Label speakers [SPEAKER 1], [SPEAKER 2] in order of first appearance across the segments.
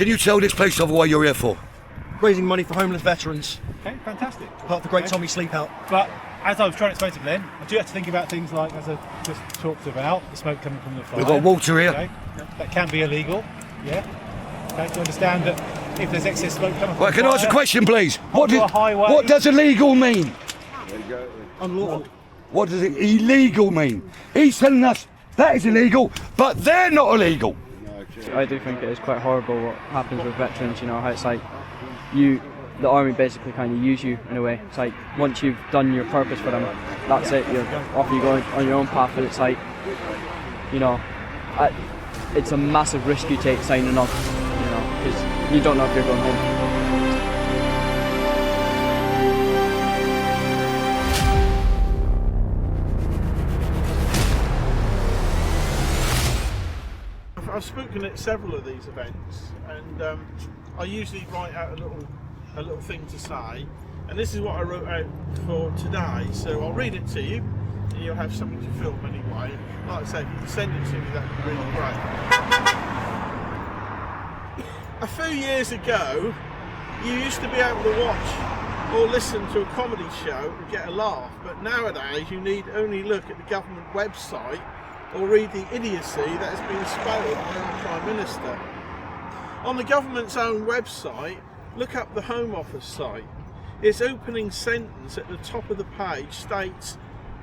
[SPEAKER 1] can you tell this place off what you're here for?
[SPEAKER 2] Raising money for homeless veterans.
[SPEAKER 3] Okay, fantastic.
[SPEAKER 2] Part of the Great Tommy Sleep Out.
[SPEAKER 3] But as I was trying to explain to Glenn, I do have to think about things like, as I just talked about, the smoke coming from the fire.
[SPEAKER 1] We've got water here.
[SPEAKER 3] Okay, that can be illegal. Yeah. Okay, do you understand that if there's excess smoke coming from
[SPEAKER 1] Well, can I ask a question, please? What
[SPEAKER 3] highway.
[SPEAKER 1] does illegal mean?
[SPEAKER 2] Unlawful.
[SPEAKER 1] What does illegal mean? He's telling us that is illegal, but they're not illegal.
[SPEAKER 4] I do think it is quite horrible what happens with veterans, you know, how it's like the army basically kind of use you in a way. It's like once you've done your purpose for them, that's it, you're off you go on your own path, and it's like, you know, it's a massive risk you take signing up, you know, because you don't know if you're going home.
[SPEAKER 5] I've spoken at several of these events, and I usually write out a little thing to say, and this is what I wrote out for today. So I'll read it to you, and you'll have something to film anyway. Like I say, if you can send it to me, that'd be really great. A few years ago, you used to be able to watch or listen to a comedy show and get a laugh, but nowadays you need only look at the government website or read the idiocy that has been spouted by our Prime Minister. On the government's own website, look up the Home Office site. Its opening sentence at the top of the page states,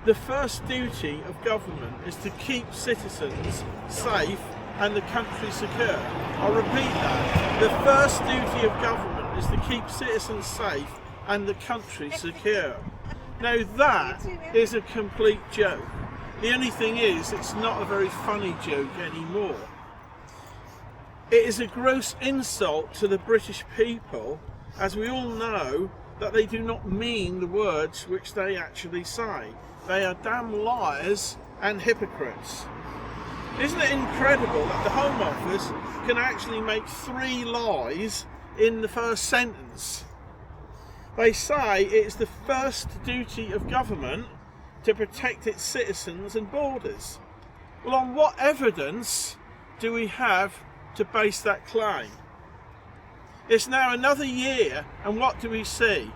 [SPEAKER 5] "The first duty of government is to keep citizens safe and the country secure." I'll repeat that. The first duty of government is to keep citizens safe and the country secure. Now that is a complete joke. The only thing is, it's not a very funny joke anymore. It is a gross insult to the British people, as we all know that they do not mean the words which they actually say. They are damn liars and hypocrites. Isn't it incredible that the Home Office can actually make 3 lies in the first sentence? They say it's the first duty of government to protect its citizens and borders. Well, on what evidence do we have to base that claim? It's now another year, and what do we see?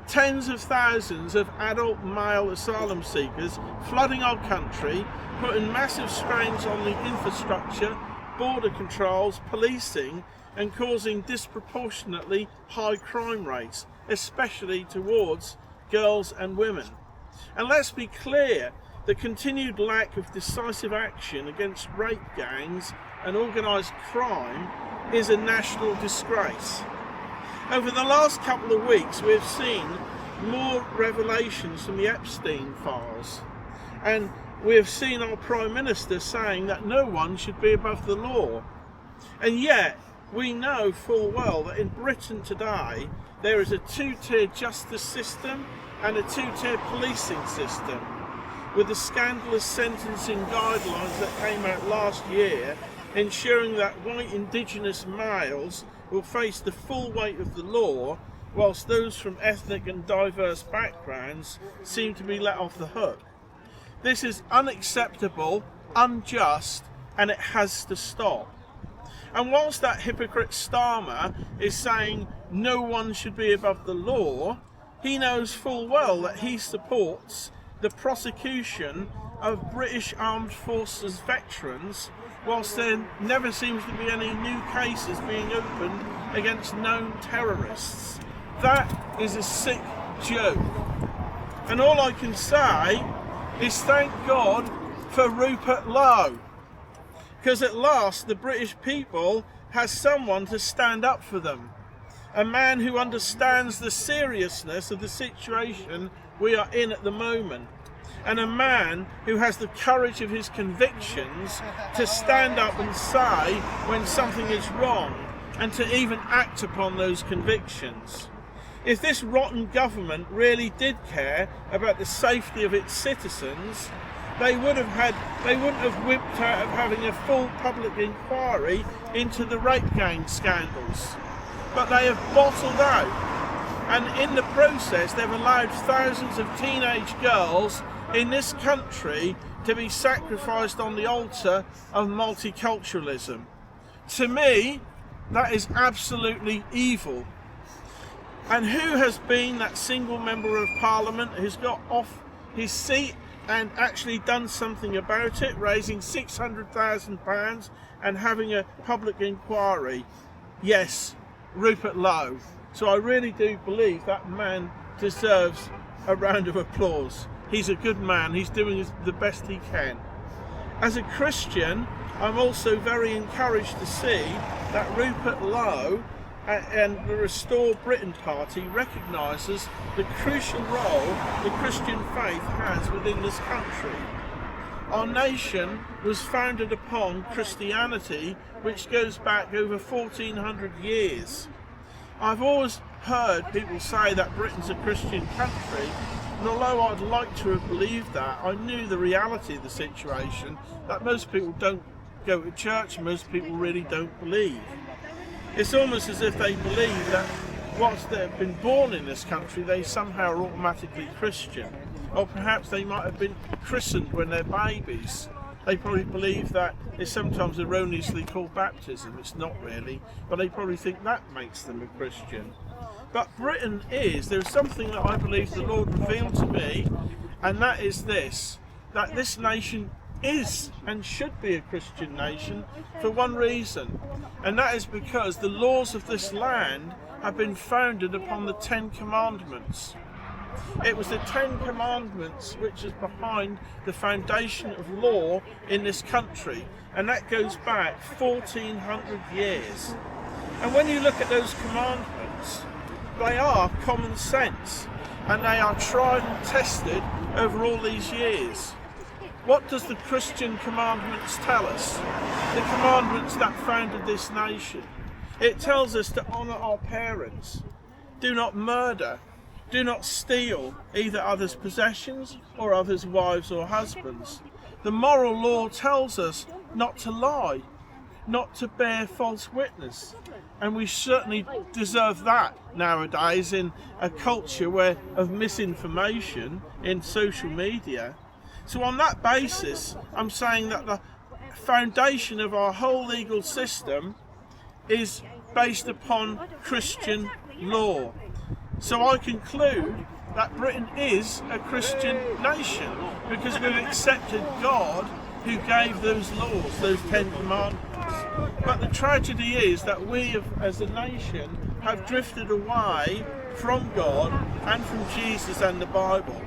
[SPEAKER 5] Tens of thousands of adult male asylum seekers flooding our country, putting massive strains on the infrastructure, border controls, policing, and causing disproportionately high crime rates, especially towards girls and women. And let's be clear, the continued lack of decisive action against rape gangs and organised crime is a national disgrace. Over the last couple of weeks, we've seen more revelations from the Epstein files, and we have seen our Prime Minister saying that no one should be above the law. And yet, we know full well that in Britain today, there is a 2-tier justice system and a 2-tier policing system, with the scandalous sentencing guidelines that came out last year ensuring that white Indigenous males will face the full weight of the law, whilst those from ethnic and diverse backgrounds seem to be let off the hook. This is unacceptable, unjust, and it has to stop. And whilst that hypocrite Starmer is saying no one should be above the law, he knows full well that he supports the prosecution of British Armed Forces veterans, whilst there never seems to be any new cases being opened against known terrorists. That is a sick joke. And all I can say is thank God for Rupert Lowe, because at last the British people has someone to stand up for them. A man who understands the seriousness of the situation we are in at the moment, and a man who has the courage of his convictions to stand up and say when something is wrong, and to even act upon those convictions. If this rotten government really did care about the safety of its citizens, they wouldn't have whipped out of having a full public inquiry into the rape gang scandals. But they have bottled out, and in the process they've allowed thousands of teenage girls in this country to be sacrificed on the altar of multiculturalism. To me, That is absolutely evil. And who has been that single member of parliament who's got off his seat and actually done something about it, raising £600,000 and having a public inquiry? Yes, Rupert Lowe. So I really do believe that man deserves a round of applause. He's a good man. He's doing the best he can. As a Christian, I'm also very encouraged to see that Rupert Lowe and the Restore Britain Party recognises the crucial role the Christian faith has within this country. Our nation was founded upon Christianity, which goes back over 1400 years. I've always heard people say that Britain's a Christian country, and although I'd like to have believed that, I knew the reality of the situation, that most people don't go to church, most people really don't believe. It's almost as if they believe that whilst they've been born in this country, they somehow are automatically Christian. Or perhaps they might have been christened when they're babies. They probably believe that it's sometimes erroneously called baptism. It's not really, but they probably think that makes them a Christian. But Britain there's something that I believe the Lord revealed to me, and that is this, that this nation is and should be a Christian nation for one reason, and that is because the laws of this land have been founded upon the 10 Commandments. It was the 10 Commandments which is behind the foundation of law in this country, and that goes back 1400 years. And when you look at those commandments, they are common sense, and they are tried and tested over all these years. What does the Christian commandments tell us? The commandments that founded this nation. It tells us to honour our parents, do not murder, do not steal either others' possessions or others' wives or husbands. The moral law tells us not to lie, not to bear false witness. And we certainly deserve that nowadays in a culture of misinformation in social media. So on that basis, I'm saying that the foundation of our whole legal system is based upon Christian law. So I conclude that Britain is a Christian nation because we've accepted God who gave those laws, those 10 commandments. But the tragedy is that we as a nation have drifted away from God and from Jesus and the Bible.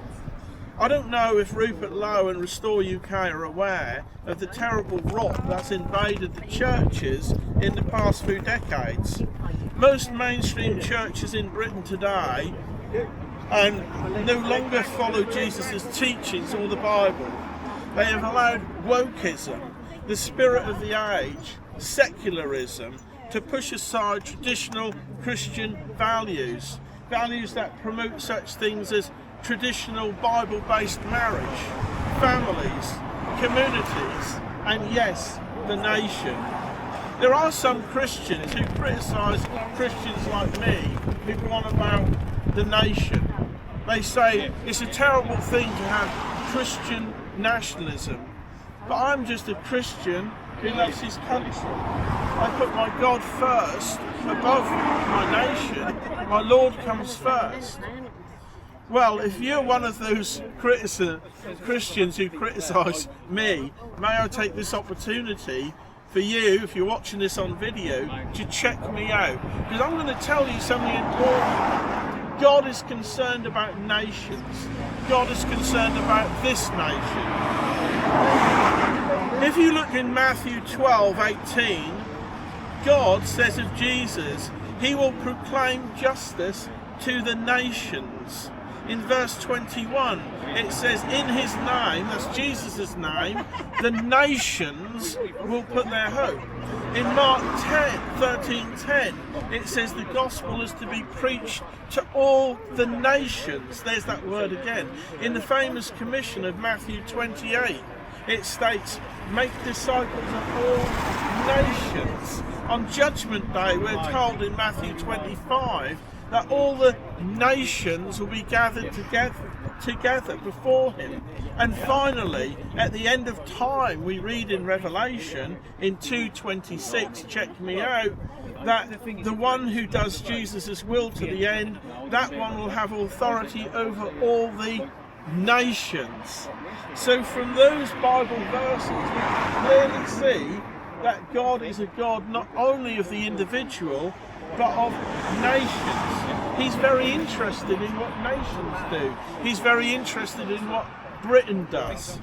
[SPEAKER 5] I don't know if Rupert Lowe and Restore UK are aware of the terrible rot that's invaded the churches in the past few decades. Most mainstream churches in Britain today no longer follow Jesus' teachings or the Bible. They have allowed wokeism, the spirit of the age, secularism, to push aside traditional Christian values that promote such things as traditional Bible-based marriage, families, communities, and yes, the nation. There are some Christians who criticise Christians like me who go on about the nation. They say it's a terrible thing to have Christian nationalism, but I'm just a Christian who loves his country. I put my God first above my nation. My Lord comes first. Well, if you're one of those Christians who criticise me, may I take this opportunity for you, if you're watching this on video, to check me out. Because I'm going to tell you something important. God is concerned about nations. God is concerned about this nation. If you look in Matthew 12:18, God says of Jesus, he will proclaim justice to the nations. In verse 21, it says, in his name, that's Jesus' name, the nations will put their hope. In Mark 13:10, it says the gospel is to be preached to all the nations. There's that word again. In the famous commission of Matthew 28, it states, make disciples of all nations. On Judgment Day, we're told in Matthew 25, that all the nations will be gathered together before him. And finally, at the end of time, we read in Revelation in 2:26, check me out, that the one who does Jesus' will to the end, that one will have authority over all the nations. So from those Bible verses, we clearly see that God is a God not only of the individual, but of nations. He's very interested in what nations do. He's very interested in what Britain does.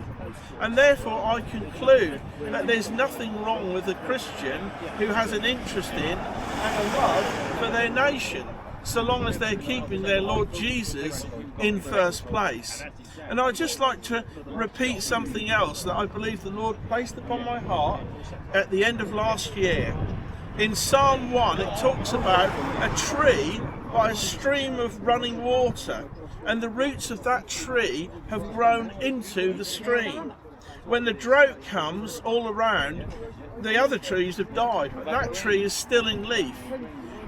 [SPEAKER 5] And therefore I conclude that there's nothing wrong with a Christian who has an interest in and a love for their nation, so long as they're keeping their Lord Jesus in first place. And I'd just like to repeat something else that I believe the Lord placed upon my heart at the end of last year. In Psalm 1 it talks about a tree by a stream of running water, and the roots of that tree have grown into the stream. When the drought comes all around, the other trees have died, but that tree is still in leaf.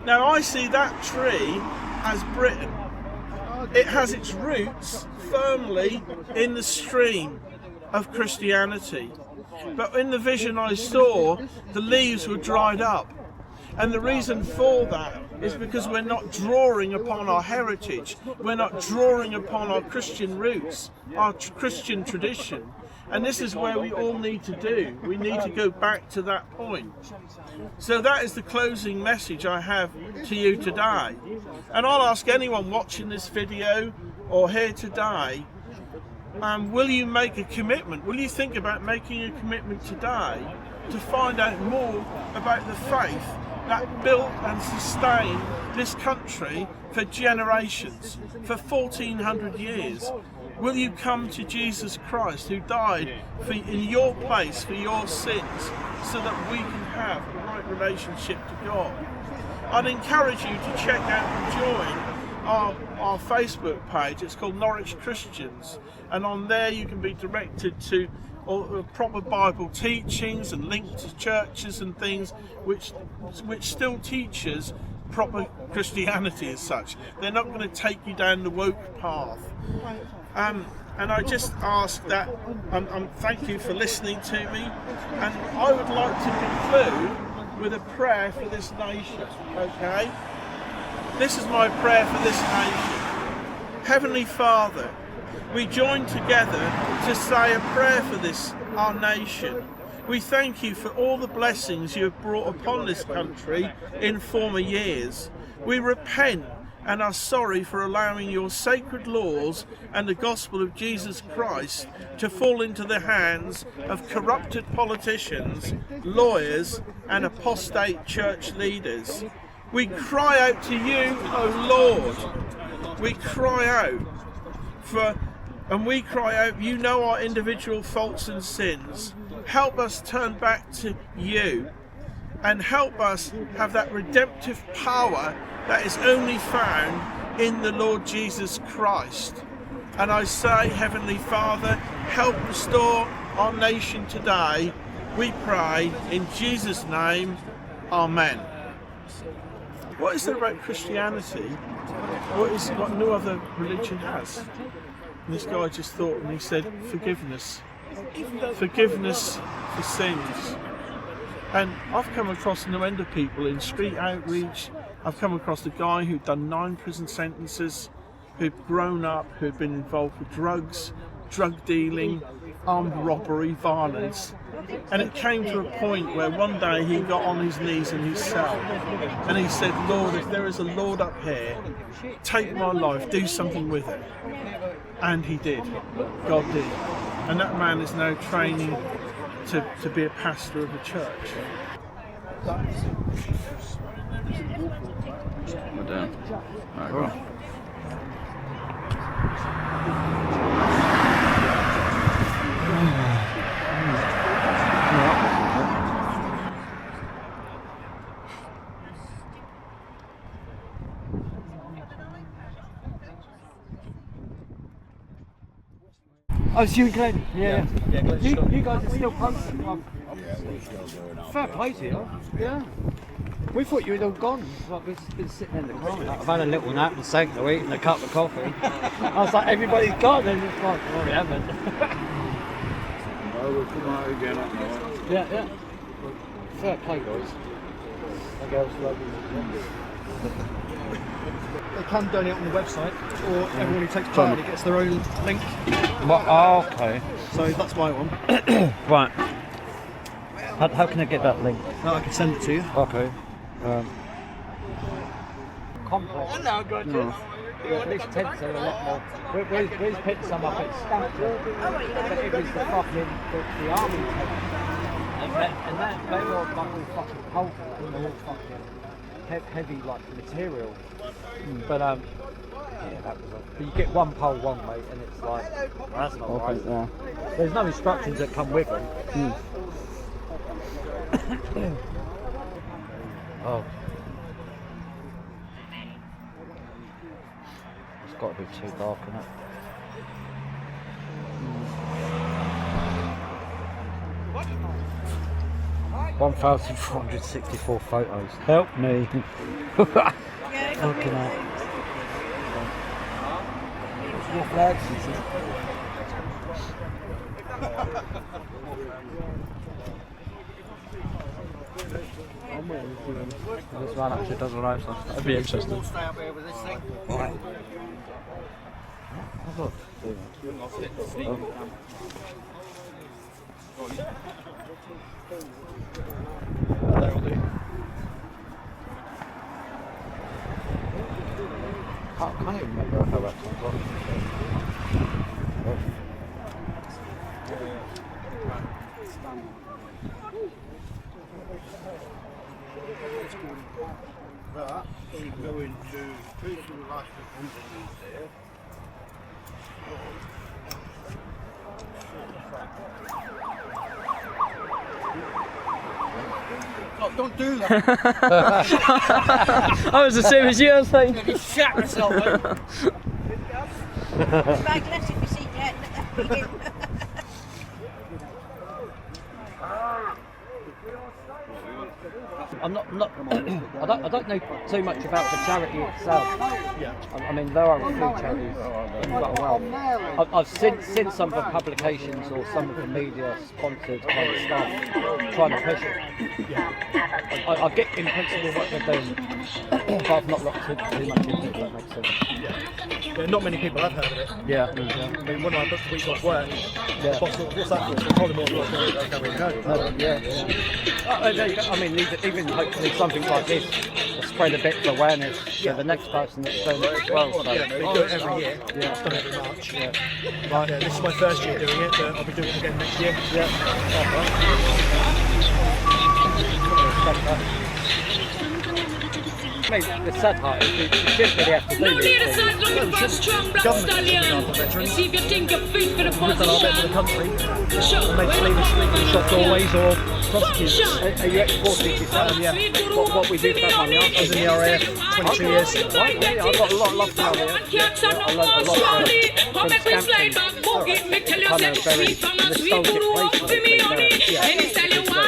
[SPEAKER 5] Now I see that tree as Britain. It has its roots firmly in the stream of Christianity. But in the vision I saw, the leaves were dried up. And the reason for that is because we're not drawing upon our heritage. We're not drawing upon our Christian roots, our Christian tradition. And this is where we all need to do. We need to go back to that point. So that is the closing message I have to you today. And I'll ask anyone watching this video or here today, will you make a commitment? Will you think about making a commitment today to find out more about the faith that built and sustained this country for generations, for 1400 years? Will you come to Jesus Christ, who died in your place for your sins, so that we can have a right relationship to God? I'd encourage you to check out and join our Facebook page. It's called Norwich Christians, and on there you can be directed to proper Bible teachings and linked to churches and things which still teaches proper Christianity as such. They're not going to take you down the woke path. And I just ask that, thank you for listening to me, and I would like to conclude with a prayer for this nation, okay? This is my prayer for this nation. Heavenly Father, we join together to say a prayer for this, our nation. We thank you for all the blessings you have brought upon this country in former years. We repent and are sorry for allowing your sacred laws and the gospel of Jesus Christ to fall into the hands of corrupted politicians, lawyers and apostate church leaders. We cry out to you, O Lord. We cry out, you know our individual faults and sins. Help us turn back to you, and help us have that redemptive power that is only found in the Lord Jesus Christ. And I say, Heavenly Father, help restore our nation today. We pray in Jesus' name, Amen. What is there about Christianity? What no other religion has? And this guy just thought, and he said, forgiveness. Forgiveness for sins. And I've come across no end of people in street outreach. I've come across a guy who'd done 9 prison sentences, who'd grown up, who'd been involved with drugs, drug dealing, armed robbery, violence. And it came to a point where one day he got on his knees in his cell and he said, Lord, if there is a Lord up here, take my life, do something with it. And he did. God did. And that man is now training to be a pastor of a church.
[SPEAKER 6] We're done. All right, go.
[SPEAKER 7] Oh, it's you and Glenn? Yeah. You guys are still posting? Fair play to you. Yeah. We thought you had all gone. Like, we've been sitting in the car. I've had a little nap and sank to eat and a cup of coffee. I was like, everybody's gone. And it's like, oh, we haven't.
[SPEAKER 6] We'll come out again.
[SPEAKER 7] Yeah. Fair play, guys.
[SPEAKER 2] They can donate on the website, or everyone who takes part in it gets their own link.
[SPEAKER 7] Oh, okay.
[SPEAKER 2] So that's my one.
[SPEAKER 7] Right. How can I get that link?
[SPEAKER 2] Now I can send it to you.
[SPEAKER 7] Okay.
[SPEAKER 4] Complex. Hello, gorgeous. Yeah, these tents are a lot more. We've picked some up at Stamford. But it was the fucking the army tent. And that they were like all fucking powerful and all fucking heavy like material. But yeah, that was but you get one pole one way and it's like that's not right. Yeah.
[SPEAKER 7] There's no instructions that come with them. Oh. It's got to be too dark, isn't it? 1,464 photos. Help me. Fucking hell. Your flags,
[SPEAKER 4] This man actually does alright, so that'd be interesting.
[SPEAKER 7] Right.
[SPEAKER 4] I can't even remember how that comes off.
[SPEAKER 5] That is going to people like the companies there. Oh, don't do that.
[SPEAKER 4] I was the same as you, I was like...
[SPEAKER 5] He shat himself out.
[SPEAKER 8] Bag less if you see that.
[SPEAKER 4] I'm not I don't know too much about the charity itself.
[SPEAKER 2] Yeah.
[SPEAKER 4] I mean, there are a few charities in quite well. I've seen some of the publications or some of the media sponsored kind of stuff trying to push it.
[SPEAKER 2] Yeah.
[SPEAKER 4] I get in principle what they're doing, but I've not looked too much into it, if that makes sense.
[SPEAKER 2] Yeah, not many people have heard of it.
[SPEAKER 4] Yeah.
[SPEAKER 2] I mean, when I booked a week off work,
[SPEAKER 4] Yeah.
[SPEAKER 2] what's that for? I told him what it was, they can't really heard of it.
[SPEAKER 4] Yeah. I mean, even hopefully something like this will spread a bit of awareness to the next person that's doing it as well. So.
[SPEAKER 2] Yeah, they do it every year.
[SPEAKER 4] Yeah.
[SPEAKER 2] I've done it every March. Yeah. Right, yeah, this is my first year doing it, but I'll be doing it again next year.
[SPEAKER 4] Yeah. I mean, the sad part is you shouldn't really have to do this.
[SPEAKER 2] We've done our bit for the country. Maybe leave us in shop doorways or prosecutors.
[SPEAKER 4] Are you exporting yourself?
[SPEAKER 2] Yeah.
[SPEAKER 4] What we do for that money?
[SPEAKER 2] I was in the RAF 22 years.
[SPEAKER 4] Right, yeah, I've got a lot of love for you. I learned a lot from Scampton. Kind of very nostalgic place.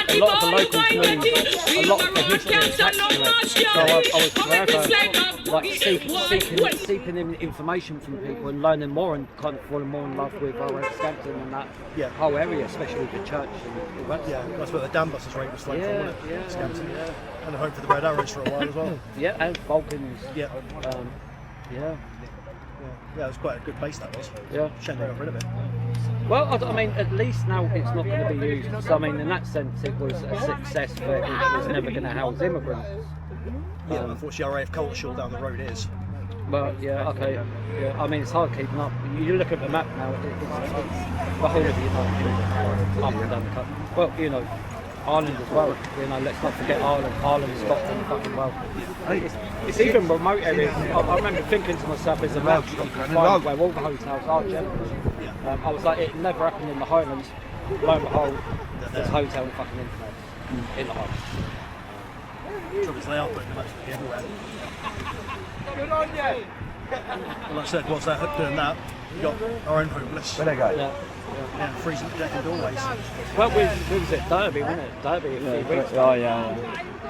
[SPEAKER 4] A lot of the locals knew a lot of the history and facts to it. So I was forever like seeking information from people and learning more and kind of falling more in love with Scampton and that whole area, especially the church and the website.
[SPEAKER 2] Yeah, that's where the dam buses rate was like from, wasn't it? Scampton.
[SPEAKER 4] Yeah.
[SPEAKER 2] And I hope for the Red Arrows for a while as well.
[SPEAKER 4] Yeah, and Vulcans.
[SPEAKER 2] Yeah.
[SPEAKER 4] Yeah.
[SPEAKER 2] Yeah, it was quite a good place that was.
[SPEAKER 4] Yeah.
[SPEAKER 2] Shame they got rid of it.
[SPEAKER 4] Well, I mean, at least now it's not going to be used. So, I mean, in that sense, it was a success, but it was never going to house immigrants.
[SPEAKER 2] Yeah, unfortunately, RAF Coltshaw down the road is.
[SPEAKER 4] But yeah, okay. Yeah, I mean, it's hard keeping up. You look at the map now; it's the whole of the United Kingdom, up and down the country. Well, you know, Ireland as well. You know, let's not forget Ireland, Scotland, fucking well. It's even remote areas. I remember thinking to myself, "There's a map where all the hotels are generally." I was like, it never happened in the Highlands. Lo and behold, there's a hotel and fucking internet in the Highlands.
[SPEAKER 2] Trouble is they are putting them actually everywhere. Well, like I said, once they're doing that, we've got our own homeless.
[SPEAKER 1] Where they go?
[SPEAKER 2] Yeah, freezing to death in doorways.
[SPEAKER 4] Well, we was at Derby, wasn't it? Derby a few weeks ago.
[SPEAKER 7] Oh yeah.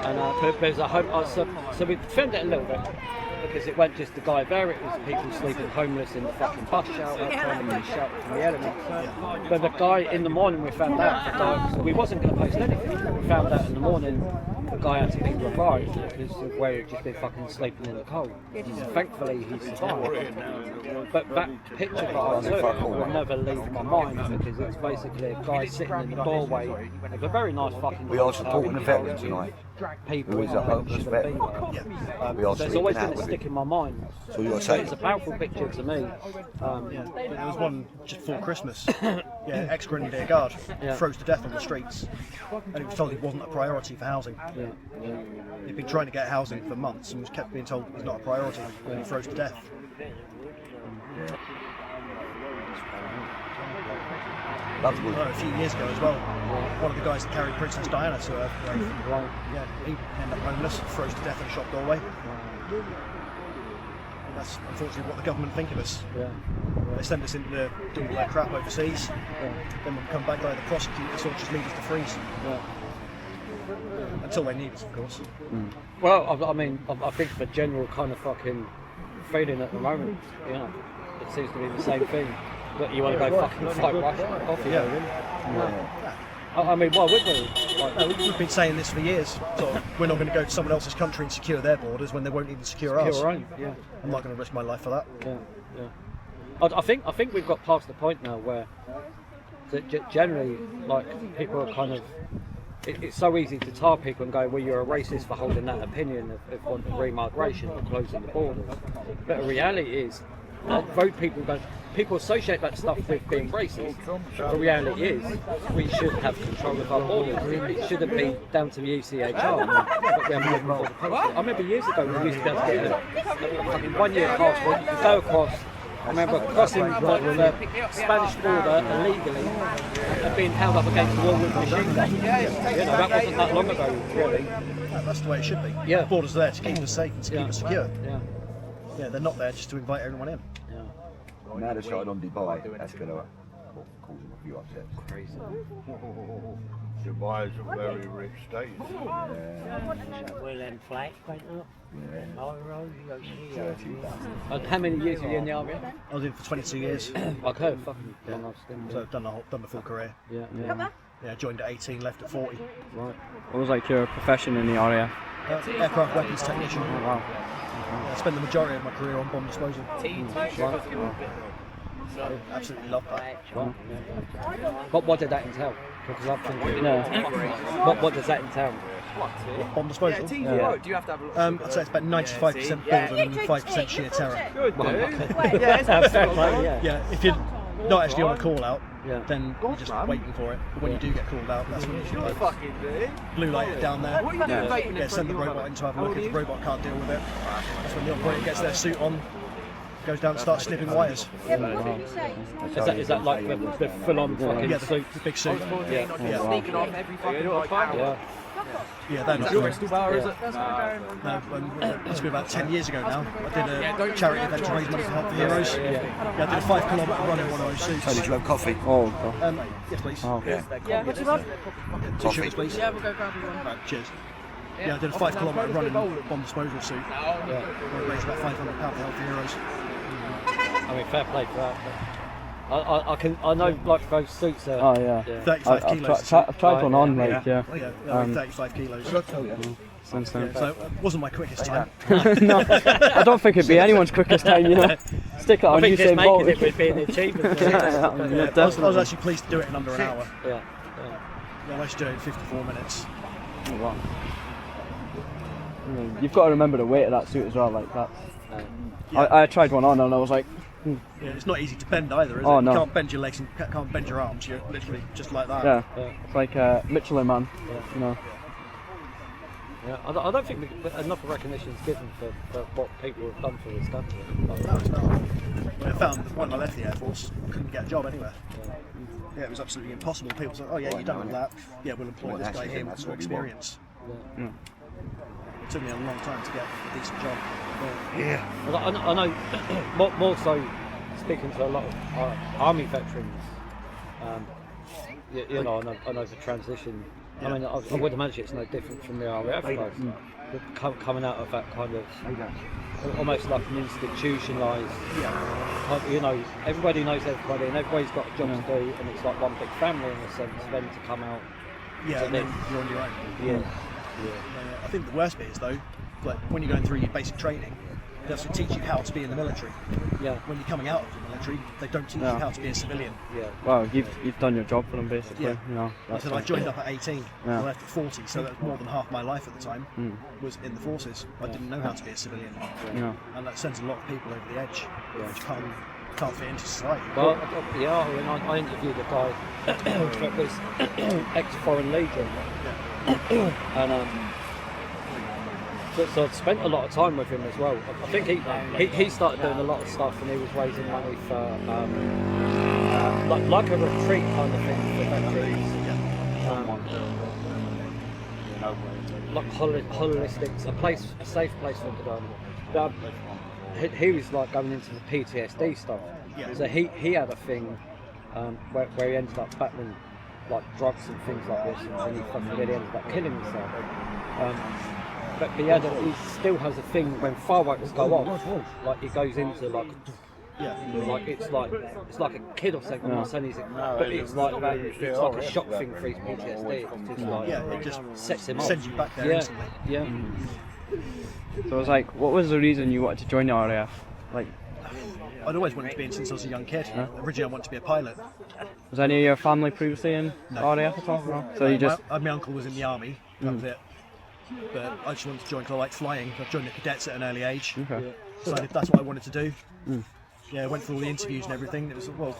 [SPEAKER 4] And there's a home. So we filmed it a little bit because it wasn't just the guy there. It was people sleeping homeless in the fucking bus shelter, trying to be sheltered from the elements. But the guy in the morning we found out. The guy, we wasn't going to post anything. We found out in the morning
[SPEAKER 7] the guy had to be revived because of where he'd just been fucking sleeping in the cold. Thankfully, he survived. But that picture that I took will never leave my mind because it's basically a guy sitting in the doorway of a very nice fucking.
[SPEAKER 1] We are supporting the veterans tonight.
[SPEAKER 7] People
[SPEAKER 1] Who is a homeless veteran. We are
[SPEAKER 7] there's
[SPEAKER 1] speaking
[SPEAKER 7] always
[SPEAKER 1] out
[SPEAKER 7] been a
[SPEAKER 1] with
[SPEAKER 7] stick
[SPEAKER 1] him.
[SPEAKER 7] in my mind.
[SPEAKER 1] So you got to say
[SPEAKER 7] It's a powerful picture to me.
[SPEAKER 3] There was one just before Christmas. Ex-Grenadier Guard froze to death on the streets, and he was told he wasn't a priority for housing. He'd been trying to get housing for months and was kept being told he's not a priority, and he froze to death. A few years ago as well, one of the guys that carried Princess Diana to her grave, he ended up homeless, froze to death in a shop doorway. And that's unfortunately what the government think of us. They send us in to do all that crap overseas, then when we come back they either prosecute us or just leave us to freeze. Until they need us, of course.
[SPEAKER 7] Well, I mean, I think the general kind of fucking feeling at the moment, you know, it seems to be the same thing. That you want to go fucking fight Russia coffee over. I mean, why would we?
[SPEAKER 3] Like, we've been saying this for years. So we're not going to go to someone else's country and secure their borders when they won't even secure ours.
[SPEAKER 7] Our own,
[SPEAKER 3] I'm not going to risk my life for that.
[SPEAKER 7] I think we've got past the point now where generally, like, people are kind of. It's so easy to tar people and go, well, you're a racist for holding that opinion of wanting remigration or closing the borders. But the reality is, people associate that stuff with being racist. But the reality is, we should have control of our borders. It shouldn't be down to the ECHR. But we haven't had control of the policy. I remember years ago we used to be able to get a fucking 1 year passport. You could go across. I remember crossing the Spanish border illegally and being held up against the wall with machine guns. You know, that wasn't that long ago, really.
[SPEAKER 3] That's the way it should be.
[SPEAKER 7] Yeah.
[SPEAKER 3] The borders are there to keep us safe and to keep us secure.
[SPEAKER 7] Yeah.
[SPEAKER 3] They're not there just to invite everyone in.
[SPEAKER 1] Now they're starting on Dubai. That's going to cause them a few upsets.
[SPEAKER 7] Crazy.
[SPEAKER 8] Dubai is a very rich state.
[SPEAKER 9] Well, them flags went up.
[SPEAKER 7] And how many years were you in the army?
[SPEAKER 3] I was in for 22 years.
[SPEAKER 7] Okay, fucking long stint.
[SPEAKER 3] So I've done the full career.
[SPEAKER 7] Yeah.
[SPEAKER 3] Joined at 18, left at 40.
[SPEAKER 4] Right. What was like your profession in the RAF?
[SPEAKER 3] Aircraft weapons technician.
[SPEAKER 4] Oh, wow.
[SPEAKER 3] I spent the majority of my career on bomb disposal. Absolutely love that.
[SPEAKER 7] What did that entail? Because I'm thinking, what does that entail?
[SPEAKER 3] Bomb disposal?
[SPEAKER 9] Do you have to have a look?
[SPEAKER 3] I'd say it's about 95% build and 5% sheer terror. Yeah, if you're not actually on a call out, then you're just waiting for it. But when you do get called out, that's when you should blue light it down there. Send the robot in to have a look. If the robot can't deal with it, that's when the operator gets their suit on, goes down and starts snipping wires.
[SPEAKER 7] Is that like the full-on fucking suit?
[SPEAKER 3] The big suit.
[SPEAKER 9] Sneaking off every fucking hour.
[SPEAKER 3] Yeah, they're not
[SPEAKER 9] Yours
[SPEAKER 3] great.
[SPEAKER 9] still power, is it?
[SPEAKER 3] No, it must be about 10 years ago now. I did a charity event to raise money for Help for Heroes. I did a 5 kilometre run in one of those suits.
[SPEAKER 1] Did you have coffee?
[SPEAKER 4] Oh, God.
[SPEAKER 3] Yes, please.
[SPEAKER 4] Oh.
[SPEAKER 9] Yeah, what do you want?
[SPEAKER 3] Two sugars, please.
[SPEAKER 9] Yeah, we'll go grab you one.
[SPEAKER 3] Right, cheers. I did a 5 kilometre run in bomb disposal suit. I raised about £500 for Help for Heroes.
[SPEAKER 7] I mean, fair play for that. I know, like, those suits are.
[SPEAKER 4] Oh, yeah.
[SPEAKER 3] 35 kilos.
[SPEAKER 4] I've tried one on, like,
[SPEAKER 3] 35 kilos.
[SPEAKER 4] since then.
[SPEAKER 3] So it wasn't my quickest time.
[SPEAKER 4] No, I don't think it'd be anyone's quickest time, you know. Stick it on Usain Bolt.
[SPEAKER 7] I think just making it would be an achievement.
[SPEAKER 3] I was actually pleased to do it in under an hour.
[SPEAKER 7] Yeah.
[SPEAKER 3] I managed to do it in 54 minutes.
[SPEAKER 4] Oh, wow. You've got to remember the weight of that suit as well, like that. I tried one on and I was like,
[SPEAKER 3] Yeah, it's not easy to bend either, is it?
[SPEAKER 4] Oh, no.
[SPEAKER 3] You can't bend your legs and can't bend your arms. You're literally just like that.
[SPEAKER 4] yeah, it's like Michelin Man, you know.
[SPEAKER 7] Yeah, I don't think enough recognition is given for what people have done for this country.
[SPEAKER 3] No, it's not. I found that when I left the Air Force, I couldn't get a job anywhere. Yeah, it was absolutely impossible. People said, "Oh yeah, you've done all that. Yeah, we'll employ this guy here with more experience." It took me a long time to get a decent job.
[SPEAKER 7] I know more so speaking to a lot of army veterans. You know, I know the transition. I mean, I would imagine it's no different from the RAF guys. Coming out of that kind of almost like an institutionalised. You know, everybody knows everybody, and everybody's got a job to do, and it's like one big family in a sense. Then to come out.
[SPEAKER 3] Yeah, and then you're on your own.
[SPEAKER 7] Yeah.
[SPEAKER 3] I think the worst bit is though, like when you're going through your basic training, they also teach you how to be in the military.
[SPEAKER 7] Yeah.
[SPEAKER 3] When you're coming out of the military, they don't teach you how to be a civilian.
[SPEAKER 7] Yeah.
[SPEAKER 4] Well, you've done your job for them basically.
[SPEAKER 3] Yeah.
[SPEAKER 4] You know.
[SPEAKER 3] I said I joined up at 18,
[SPEAKER 4] Yeah.
[SPEAKER 3] I left at 40, so that was more than half my life at the time was in the forces. I didn't know how to be a civilian, and that sends a lot of people over the edge, which can't fit into society.
[SPEAKER 7] Well, I interviewed a guy that was ex-Foreign Legion, and so I've spent a lot of time with him as well. I think he started doing a lot of stuff, and he was raising money for like a retreat kind of thing for veterans. Like holistic, a safe place for them to go. He was like going into the PTSD stuff.
[SPEAKER 3] Yeah.
[SPEAKER 7] So he had a thing where he ended up battling like drugs and things like this, and he fucking really ended up killing himself. But he still has a thing when fireworks go off, like he goes into like it's like a kid or something. I'm not saying but it's like that. It's like a shock thing for his PTSD. It's just like,
[SPEAKER 3] it just
[SPEAKER 7] sets him off.
[SPEAKER 3] sends you back there instantly.
[SPEAKER 7] Yeah.
[SPEAKER 4] So it's like, what was the reason you wanted to join the RAF? Like,
[SPEAKER 3] I'd always wanted to be in since I was a young kid. Originally, I wanted to be a pilot.
[SPEAKER 4] was any of your family previously in RAF at all? No. So you just
[SPEAKER 3] my uncle was in the army. That was it. But I just wanted to join because I like flying. I joined the cadets at an early age.
[SPEAKER 4] Okay.
[SPEAKER 3] Decided that's what I wanted to do. Yeah, I went through all the interviews and everything. It was, well,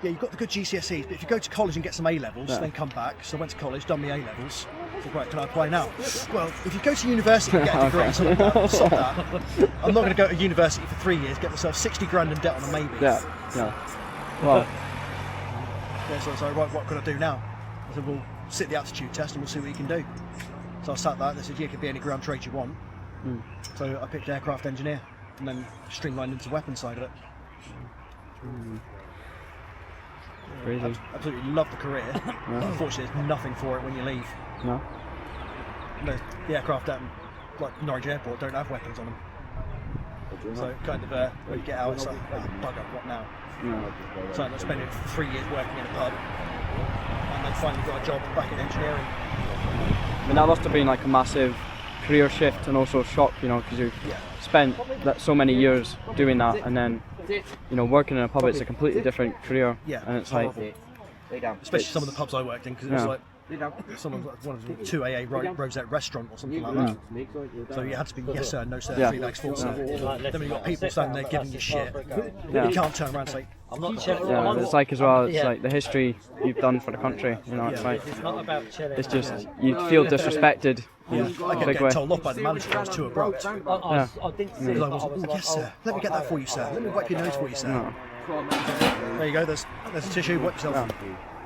[SPEAKER 3] yeah, you've got the good GCSEs, but if you go to college and get some A-levels, then come back. So I went to college, done my A-levels. So, right, can I apply now? Well, if you go to university and get a degree, so stop that. I'm not going to go to university for 3 years, get myself 60 grand in debt on a maybe.
[SPEAKER 4] yeah. Well,
[SPEAKER 3] Yeah, so I was like, right, what can I do now? I said, well, sit the aptitude test and we'll see what you can do. So I sat there and they said, yeah, it could be any ground trade you want. So I picked aircraft engineer and then streamlined into the weapons side of it.
[SPEAKER 4] crazy.
[SPEAKER 3] Absolutely love the career. Unfortunately, there's nothing for it when you leave.
[SPEAKER 4] No.
[SPEAKER 3] The aircraft at like Norwich Airport don't have weapons on them. So kind of when you get out, it's like, oh, bugger, what now? So I spent 3 years working in a pub, and then finally got a job back in engineering.
[SPEAKER 4] I mean, that must have been like a massive career shift and also a shock, you know, because you spent so many years doing that, and then, you know, working in a pub, it's a completely different career.
[SPEAKER 3] Yeah.
[SPEAKER 4] And it's like,
[SPEAKER 3] Especially some of the pubs I worked in, because it was like one of the 2 AA Rosette restaurant or something like that. So you had to be yes sir, no sir, 3 bags full sir. Then you've got people standing there giving you shit. You can't turn around and say,
[SPEAKER 7] I'm not chilling.
[SPEAKER 4] yeah, it's like as well, it's like the history you've done for the country, you know, it's like,
[SPEAKER 7] It's not about chilling.
[SPEAKER 4] it's just, you feel disrespected in
[SPEAKER 3] I
[SPEAKER 4] a
[SPEAKER 3] kept
[SPEAKER 4] big
[SPEAKER 3] getting
[SPEAKER 4] way.
[SPEAKER 3] told off by the manager I was too abrupt.
[SPEAKER 7] I didn't see
[SPEAKER 3] Because
[SPEAKER 7] it.
[SPEAKER 3] I was, oh yes sir, let me get that for you sir, let me wipe your nose for you sir. There you go, there's a tissue, wipe yourself.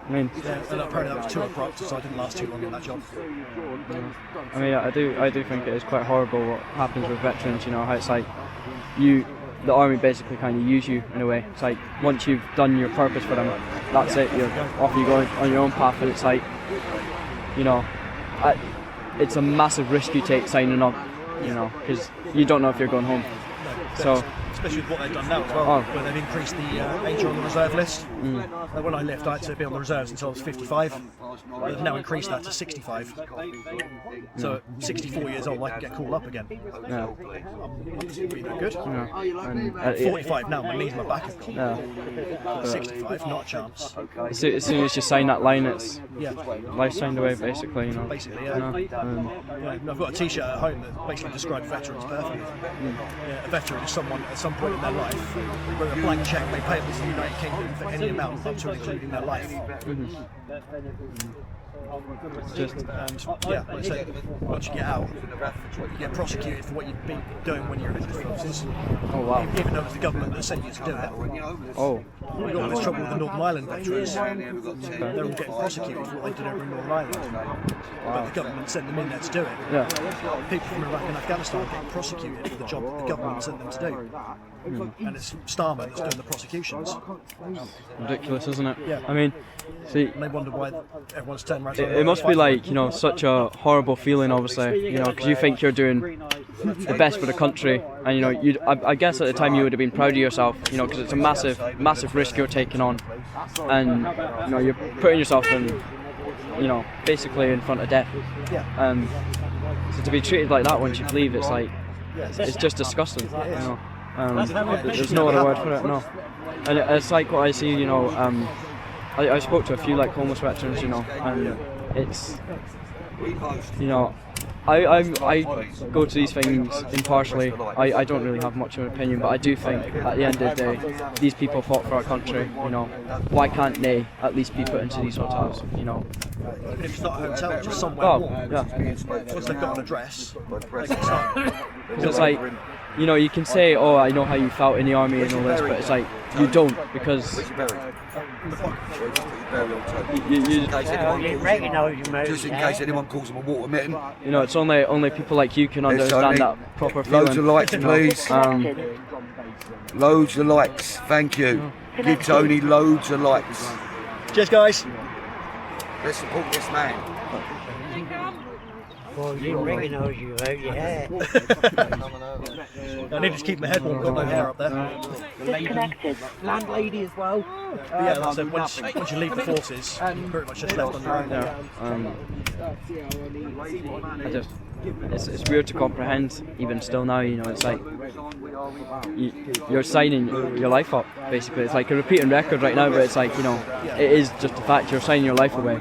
[SPEAKER 4] I mean,
[SPEAKER 3] Yeah, and apparently that was too abrupt, so I didn't last too long in that job.
[SPEAKER 4] I mean, I do think it is quite horrible what happens with veterans, you know, how it's like, the army basically kind of use you in a way. It's like, once you've done your purpose for them, that's it, you're off, you go on your own path, and it's like, you know, it's a massive risk you take signing up, you know, because you don't know if you're going home. So,
[SPEAKER 3] especially with what they've done now as well, where they've increased the age on the reserve list. When I left, I had to be on the reserves until I was 55. They've now increased that to 65. So at 64 years old, I can get called up again.
[SPEAKER 4] yeah.
[SPEAKER 3] It's be no good.
[SPEAKER 4] And,
[SPEAKER 3] 45 now, my knees and my back have gone.
[SPEAKER 4] yeah.
[SPEAKER 3] 65, not a chance.
[SPEAKER 4] As soon as you sign that line, it's
[SPEAKER 3] Yeah,
[SPEAKER 4] life signed away, basically, you know.
[SPEAKER 3] basically,
[SPEAKER 4] You know,
[SPEAKER 3] yeah. I've got a T-shirt at home that basically describes veterans perfectly. Yeah, a veteran is someone at some point in their life, with a blank cheque, they pay up to the United Kingdom for any amount up to and including their life.
[SPEAKER 4] just,
[SPEAKER 3] Yeah, like I say, once you get out, you get prosecuted for what you've been doing when you're in the forces.
[SPEAKER 4] oh wow.
[SPEAKER 3] Even though it was the government that sent you to do it.
[SPEAKER 4] Oh,
[SPEAKER 3] We got all this trouble with the Northern Ireland veterans. They're all getting prosecuted for what they did over in Northern Ireland. But the government sent them in there to do it.
[SPEAKER 4] yeah.
[SPEAKER 3] People from Iraq and Afghanistan are getting prosecuted for the job that the government sent them to do. And it's Starmer that's doing the prosecutions.
[SPEAKER 4] Ridiculous, isn't it?
[SPEAKER 3] Yeah.
[SPEAKER 4] I mean, see,
[SPEAKER 3] And they wonder why everyone's turning around.
[SPEAKER 4] it must be like, you know, such a horrible feeling, obviously, you know, because you think you're doing the best for the country, and you know, I guess at the time you would have been proud of yourself, you know, because it's a massive risk you're taking on, and you know, you're putting yourself in, you know, basically in front of death.
[SPEAKER 3] Yeah.
[SPEAKER 4] So to be treated like that once you leave, it's like, it's just disgusting. You know? There's no other word for it. No. And it's like what I see. You know, I spoke to a few like homeless veterans. You know, and it's, you know, I go to these things impartially. I don't really have much of an opinion, but I do think at the end of the day, these people fought for our country. You know, why can't they at least be put into these hotels? You know.
[SPEAKER 3] Even if it's not a hotel, just somewhere warm.
[SPEAKER 4] Yeah.
[SPEAKER 3] Once they've got an address,
[SPEAKER 4] because it's like, you know, you can say, oh, I know how you felt in the army and all this, but it's like, you don't, because
[SPEAKER 1] just in case anyone calls them a water mitten.
[SPEAKER 4] You know, it's only people like you can understand that proper feeling.
[SPEAKER 1] Loads of likes, please. Loads of likes, thank you. Give Tony loads of likes.
[SPEAKER 3] Cheers, guys.
[SPEAKER 1] Let's support this man.
[SPEAKER 9] Well, you recognise you out your hair.
[SPEAKER 3] I need to keep my head warm, got no hair up there.
[SPEAKER 8] Disconnected. Landlady as well.
[SPEAKER 3] But yeah, like I said, once you leave the forces, you're pretty much just left on your own.
[SPEAKER 4] It's weird to comprehend, even still now. You know, it's like you're signing your life up. Basically, it's like a repeating record right now, but it's like, you know, it is just a fact. You're signing your life away.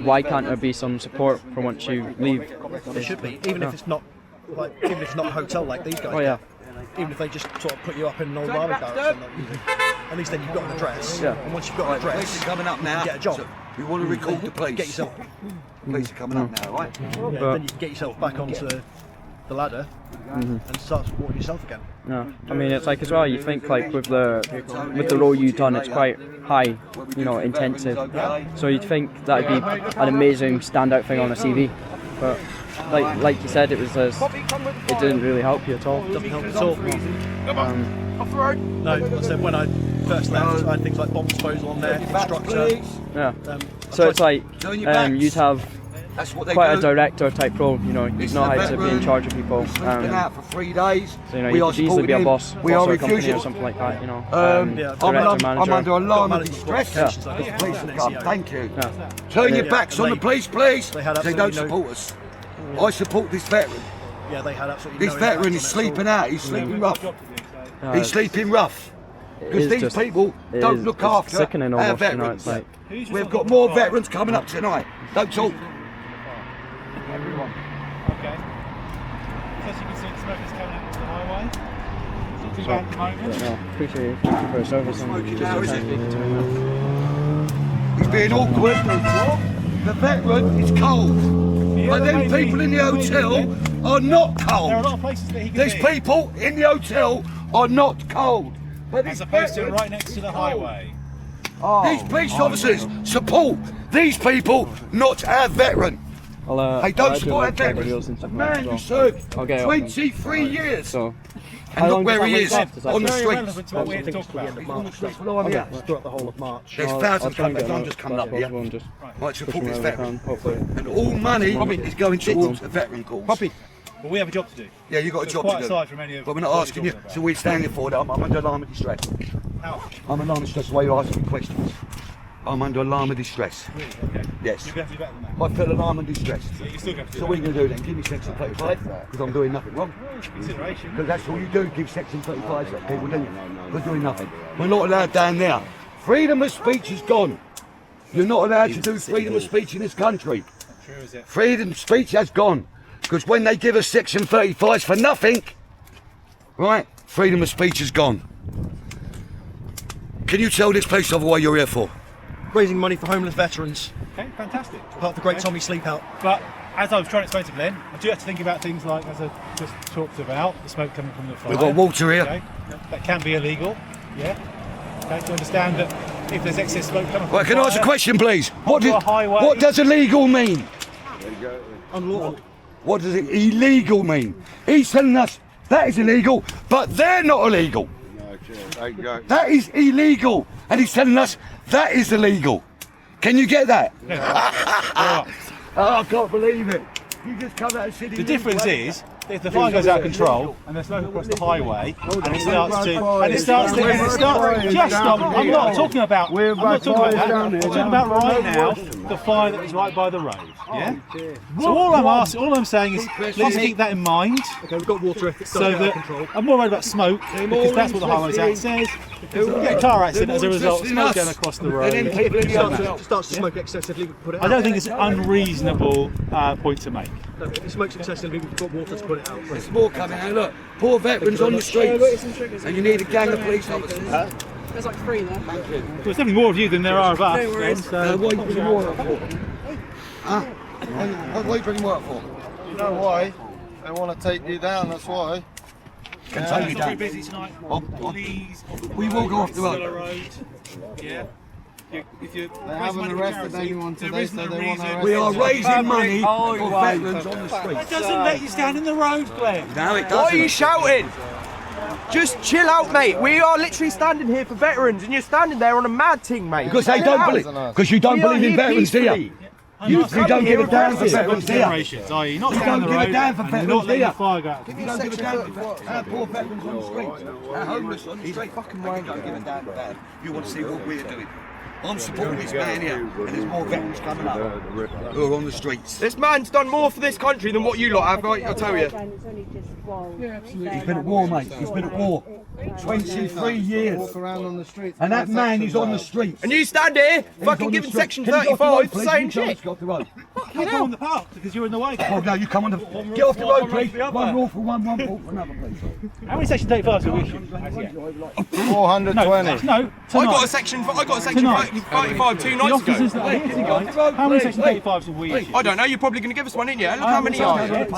[SPEAKER 4] Why can't there be some support for once you leave?
[SPEAKER 3] There should be, even if it's not even if it's not a hotel like these guys.
[SPEAKER 4] Oh yeah.
[SPEAKER 3] Even if they just sort of put you up in an old army barracks, at least then you've got an address.
[SPEAKER 4] Yeah.
[SPEAKER 3] And once you've got an address,
[SPEAKER 1] coming up now.
[SPEAKER 3] you get a job.
[SPEAKER 1] So we want to record the police.
[SPEAKER 3] Get yourself.
[SPEAKER 1] Police are coming up now, right?
[SPEAKER 3] Yeah, then you can get yourself back onto the ladder and start supporting yourself again.
[SPEAKER 4] No, I mean, it's like as well. You think like with the role you've done, it's quite high, you know, intensive. So you'd think that'd be an amazing standout thing on a CV, but like you said, it was it didn't really help you at all.
[SPEAKER 3] Doesn't help at all. No, I said when I first left, I had things like bomb disposal on there, instructor.
[SPEAKER 4] Yeah. So it's like you'd have quite a director type role, you know, you'd know how to be in charge of people.
[SPEAKER 1] Been out for 3 days.
[SPEAKER 4] So, you know, you could easily be a boss of a company or something like that, you know. Director, manager.
[SPEAKER 1] I'm under alarm of distress. Thank you. Turn your backs on the police, please. They don't support us. I support this veteran.
[SPEAKER 3] Yeah, they had absolutely
[SPEAKER 1] This veteran is sleeping out. He's sleeping rough. He's sleeping rough. Because these people don't look after our veterans. We've got more veterans coming up tonight. Don't talk.
[SPEAKER 10] Everyone. Okay. So as you can see, the smoke is coming out of the highway. Not too bad at the moment.
[SPEAKER 4] No, appreciate you. Thank you for your service.
[SPEAKER 1] He's being awkward. The veteran is cold. But then people in the hotel are not cold.
[SPEAKER 10] There are a lot of places that he can
[SPEAKER 1] These
[SPEAKER 10] be.
[SPEAKER 1] people in the hotel are not cold. But
[SPEAKER 10] as opposed to right next to the highway.
[SPEAKER 1] These police officers support these people, not our veteran. They don't support our veterans. A man who served 23 years. And look where he is, on the streets.
[SPEAKER 3] Throughout the whole of March.
[SPEAKER 1] There's thousands of just coming up here. Right, support this veteran. And all money is going towards a veteran cause.
[SPEAKER 10] Well, we have a job to do.
[SPEAKER 1] Yeah, you've got a job
[SPEAKER 10] quite
[SPEAKER 1] to do.
[SPEAKER 10] aside from any of
[SPEAKER 1] but we're not asking you, so we're standing for that. I'm under alarm of distress.
[SPEAKER 10] How?
[SPEAKER 1] I'm alarm of distress, why you're asking questions. I'm under alarm of distress.
[SPEAKER 10] Really? Okay.
[SPEAKER 1] Yes.
[SPEAKER 10] You're going to be better than that.
[SPEAKER 1] I feel alarm and distress.
[SPEAKER 10] So you're still going to do
[SPEAKER 1] So what are you going to do then? Give me section 35? Because I'm doing nothing wrong.
[SPEAKER 10] consideration.
[SPEAKER 1] Because that's all you do, give section 35 to people, don't you? We're doing nothing. We're not allowed down there. Freedom of speech is gone. You're not allowed to do freedom of speech in this country.
[SPEAKER 10] True, is it?
[SPEAKER 1] Freedom of speech has gone. Because when they give us section 35s for nothing, right, freedom of speech is gone. Can you tell this police officer what you're here for?
[SPEAKER 3] Raising money for homeless veterans.
[SPEAKER 10] Okay, fantastic.
[SPEAKER 3] Part of the Great Tommy Sleep Out.
[SPEAKER 10] But as I was trying to explain to Glenn, I do have to think about things like, as I just talked about, the smoke coming from the fire.
[SPEAKER 1] We've got water here.
[SPEAKER 10] Okay? That can be illegal. Yeah. Okay, to understand that if there's excess smoke coming from
[SPEAKER 1] Well, can I ask a question, please? What
[SPEAKER 10] highway.
[SPEAKER 1] does illegal mean?
[SPEAKER 3] Unlawful.
[SPEAKER 1] What does it illegal mean? He's telling us that is illegal, but they're not illegal. That is illegal, and he's telling us that is illegal. Can you get that? Oh, I can't believe it. You just come out and sit.
[SPEAKER 10] The difference is, if the fire goes out of control and there's smoke across the highway, and it starts to, just stop. I'm not talking about that. I'm talking about right now. the fire that was right by the road. Yeah. So all I'm saying is, let's keep that in mind.
[SPEAKER 3] Okay, we've got water ethics.
[SPEAKER 10] So that I'm more worried about smoke because that's what the Highways Act says. If we get a car accident as a result of smoke going across the road,
[SPEAKER 3] Starts to smoke excessively, we can put it out.
[SPEAKER 10] I don't think it's an unreasonable point to make.
[SPEAKER 3] No, if it smokes excessively, we've got water to put it out.
[SPEAKER 1] There's more coming out. Look, poor veterans on the streets, and you need a gang of police officers.
[SPEAKER 4] There's like 3 there.
[SPEAKER 1] Thank you.
[SPEAKER 10] Well, there's definitely more of you than there are of us.
[SPEAKER 4] No worries.
[SPEAKER 10] Then,
[SPEAKER 1] What are you bringing water up for? Huh? What are you bringing water for?
[SPEAKER 11] You know why? They want to take you down, that's why.
[SPEAKER 1] Can take you
[SPEAKER 10] Not too
[SPEAKER 1] down.
[SPEAKER 10] busy tonight. Please.
[SPEAKER 1] We will go off the road.
[SPEAKER 10] Yeah. If you
[SPEAKER 11] They haven't arrested anyone today, so they want to arrest
[SPEAKER 1] We are
[SPEAKER 11] you.
[SPEAKER 1] raising money for veterans on the
[SPEAKER 10] That
[SPEAKER 1] streets.
[SPEAKER 10] doesn't let you stand in the road, Glenn.
[SPEAKER 1] No, it
[SPEAKER 12] Why are you
[SPEAKER 1] doesn't.
[SPEAKER 12] shouting? Just chill out, mate. We are literally standing here for veterans, and you're standing there on a mad thing, mate.
[SPEAKER 1] Because they
[SPEAKER 12] Chill
[SPEAKER 1] don't
[SPEAKER 12] out.
[SPEAKER 1] believe. Because you don't
[SPEAKER 12] We are
[SPEAKER 1] believe in
[SPEAKER 12] here
[SPEAKER 1] veterans, do you?
[SPEAKER 12] peacefully.
[SPEAKER 1] You don't give a damn for veterans, do you?
[SPEAKER 10] Generations, are you? Not
[SPEAKER 1] You
[SPEAKER 10] down
[SPEAKER 1] don't
[SPEAKER 10] the
[SPEAKER 1] give a
[SPEAKER 10] road
[SPEAKER 1] damn for
[SPEAKER 10] and
[SPEAKER 1] veterans,
[SPEAKER 10] not
[SPEAKER 1] do
[SPEAKER 10] letting
[SPEAKER 1] you?
[SPEAKER 10] the fire go out.
[SPEAKER 1] You don't give a damn for our poor veterans on the streets, our homeless on the streets. Fucking right, you don't give a damn for that. You want to see what we're doing. I'm supporting this man here, and there's more veterans coming up who are on the streets.
[SPEAKER 12] This man's done more for this country than what you lot have, I'll tell you.
[SPEAKER 1] He's been at war, mate. He's been at war. 23 years.
[SPEAKER 11] Walk around on the streets.
[SPEAKER 1] And that man is on the streets.
[SPEAKER 12] And you stand here, fucking
[SPEAKER 1] on the
[SPEAKER 12] giving
[SPEAKER 1] street.
[SPEAKER 12] Section
[SPEAKER 1] Can you go off the road,
[SPEAKER 12] 35
[SPEAKER 1] please?
[SPEAKER 12] saying
[SPEAKER 1] You tell us
[SPEAKER 12] shit.
[SPEAKER 1] to go off the road.
[SPEAKER 10] Can't go on the park because you're in the way.
[SPEAKER 1] Oh no, you come on the... Get off the road, please. One rule for one rule for another, please.
[SPEAKER 10] How many Section 35s have we issued?
[SPEAKER 11] 420.
[SPEAKER 10] No,
[SPEAKER 12] I got a Section 35 2
[SPEAKER 10] The
[SPEAKER 12] nights
[SPEAKER 10] officers
[SPEAKER 12] ago.
[SPEAKER 10] that are here tonight, how many Section 35s have we issued?
[SPEAKER 12] I don't know, you're probably going to give us one, ain't you? Look how many are. You're not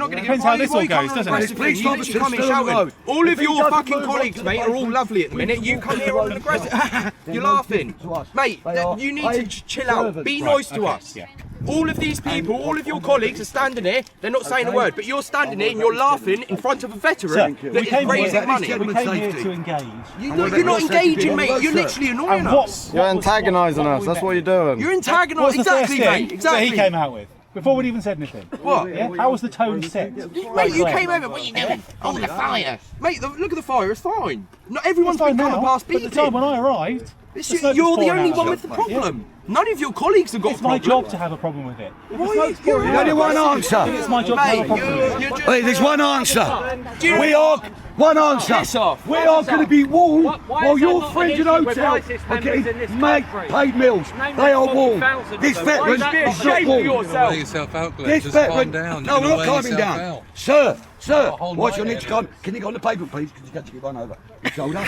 [SPEAKER 12] going to give
[SPEAKER 10] Depends
[SPEAKER 12] us
[SPEAKER 10] how this all goes, doesn't it?
[SPEAKER 12] You literally come in shouting. All of your fucking colleagues, mate, are all lovely at the minute. You come here on an aggressive. You're laughing. Mate, you need to chill out. Be nice to us. All of these people, all of your colleagues are standing here, they're not saying a word, but you're standing here and you're laughing in front of a veteran that is raising money.
[SPEAKER 10] We came here to engage.
[SPEAKER 12] You're not engaging, mate, you're literally annoying us.
[SPEAKER 11] You're antagonising us, that's what you're doing.
[SPEAKER 12] You're
[SPEAKER 10] What's
[SPEAKER 12] antagonising,
[SPEAKER 10] the first
[SPEAKER 12] exactly,
[SPEAKER 10] thing
[SPEAKER 12] mate, exactly.
[SPEAKER 10] that he came out with? Before we'd even said anything.
[SPEAKER 12] What?
[SPEAKER 10] Yeah? How was the tone set?
[SPEAKER 12] Mate, you came over, what are you doing? Oh, the fire. Mate, look at the fire, it's fine. Not everyone's
[SPEAKER 10] It's fine
[SPEAKER 12] been coming
[SPEAKER 10] now,
[SPEAKER 12] past
[SPEAKER 10] but at
[SPEAKER 12] beating.
[SPEAKER 10] the time when I arrived,
[SPEAKER 12] You're the only one with the problem. None of your colleagues have got
[SPEAKER 10] it's
[SPEAKER 12] a problem.
[SPEAKER 10] my job to have a problem with it.
[SPEAKER 1] There's only one answer.
[SPEAKER 10] It's my job to have a problem with it.
[SPEAKER 1] Wait, there's one answer. We are one answer. We are going to be walled while your friends in hotel are getting paid meals. They are walled. This veteran is not walled.
[SPEAKER 6] Yourself out, Glenn.
[SPEAKER 1] This
[SPEAKER 6] Just calm
[SPEAKER 1] veteran.
[SPEAKER 6] down.
[SPEAKER 1] No, we're not calming
[SPEAKER 6] yourself
[SPEAKER 1] down.
[SPEAKER 6] out.
[SPEAKER 1] Sir,
[SPEAKER 6] hold
[SPEAKER 1] what's
[SPEAKER 6] my
[SPEAKER 1] your need to
[SPEAKER 6] head.
[SPEAKER 1] come? Can you go on the pavement, please? Because you got to get one over. Your shoulder.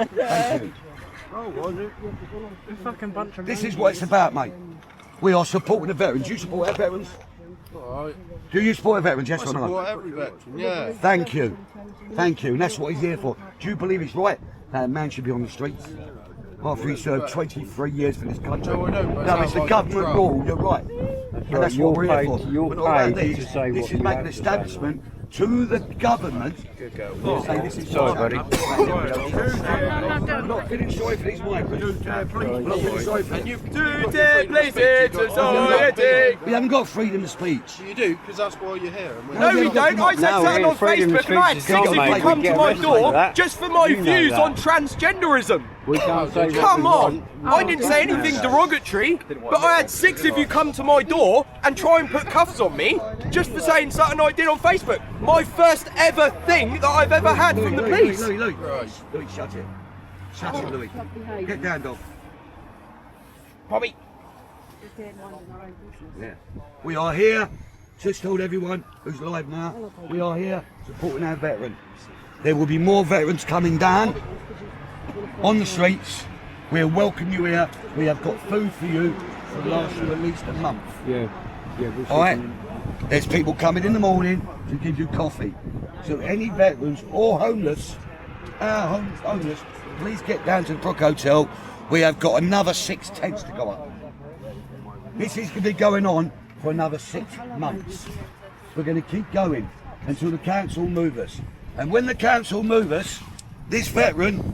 [SPEAKER 1] Thank you.
[SPEAKER 4] Fucking bunch of
[SPEAKER 1] This is what it's about, mate. We are supporting the veterans. You support our veterans?
[SPEAKER 11] Alright.
[SPEAKER 1] Do you support our veterans? Yes
[SPEAKER 11] I
[SPEAKER 1] or no?
[SPEAKER 11] support every veteran, yeah.
[SPEAKER 1] Thank you. Thank you. And that's what he's here for. Do you believe it's right that a man should be on the streets after he served 23 years for this country?
[SPEAKER 11] No, I don't, but
[SPEAKER 1] No, it's the government rule. You're right. And that's what we're here for.
[SPEAKER 9] You're
[SPEAKER 1] We're not around
[SPEAKER 9] paid
[SPEAKER 1] these.
[SPEAKER 9] to say
[SPEAKER 1] This
[SPEAKER 9] what
[SPEAKER 1] is
[SPEAKER 9] you
[SPEAKER 1] making
[SPEAKER 9] have
[SPEAKER 1] an
[SPEAKER 9] to say.
[SPEAKER 1] establishment to the government. Say this is
[SPEAKER 9] Sorry, buddy.
[SPEAKER 1] We're not feeling sorry for these migrants. We're not feeling sorry for them.
[SPEAKER 12] To take place in society.
[SPEAKER 1] We haven't got freedom of speech.
[SPEAKER 11] You do, because that's why you're here. And we're
[SPEAKER 12] No, we don't. I said
[SPEAKER 9] No,
[SPEAKER 12] something on
[SPEAKER 9] freedom of
[SPEAKER 12] Facebook and I had
[SPEAKER 9] speech is
[SPEAKER 12] 6
[SPEAKER 9] gone,
[SPEAKER 12] of
[SPEAKER 9] mate.
[SPEAKER 12] you
[SPEAKER 9] We
[SPEAKER 12] come
[SPEAKER 9] get
[SPEAKER 12] to my
[SPEAKER 9] arrested for
[SPEAKER 12] door
[SPEAKER 9] that.
[SPEAKER 12] just for my
[SPEAKER 9] You know
[SPEAKER 12] views
[SPEAKER 9] that.
[SPEAKER 12] on transgenderism.
[SPEAKER 9] We can't say what
[SPEAKER 12] Come
[SPEAKER 9] we
[SPEAKER 12] on!
[SPEAKER 9] want.
[SPEAKER 12] I didn't say anything derogatory, but I had 6 of you come to my door and try and put cuffs on me just for saying something I did on Facebook. My first ever thing that I've ever had from the police.
[SPEAKER 1] Louis, shut it. Shut it, Louis. Get down, dog.
[SPEAKER 12] Bobby.
[SPEAKER 1] Yeah. We are here. Just told everyone who's live now. We are here supporting our veterans. There will be more veterans coming down on the streets. We'll welcome you here. We have got food for you for the last at least a month.
[SPEAKER 9] Yeah.
[SPEAKER 1] All right. There's people coming in the morning to give you coffee. So any veterans or homeless, homeless, please get down to the Brook Hotel. We have got another 6 tents to go up. This is going to be going on for another 6 months. We're going to keep going until the council move us. And when the council move us, this veteran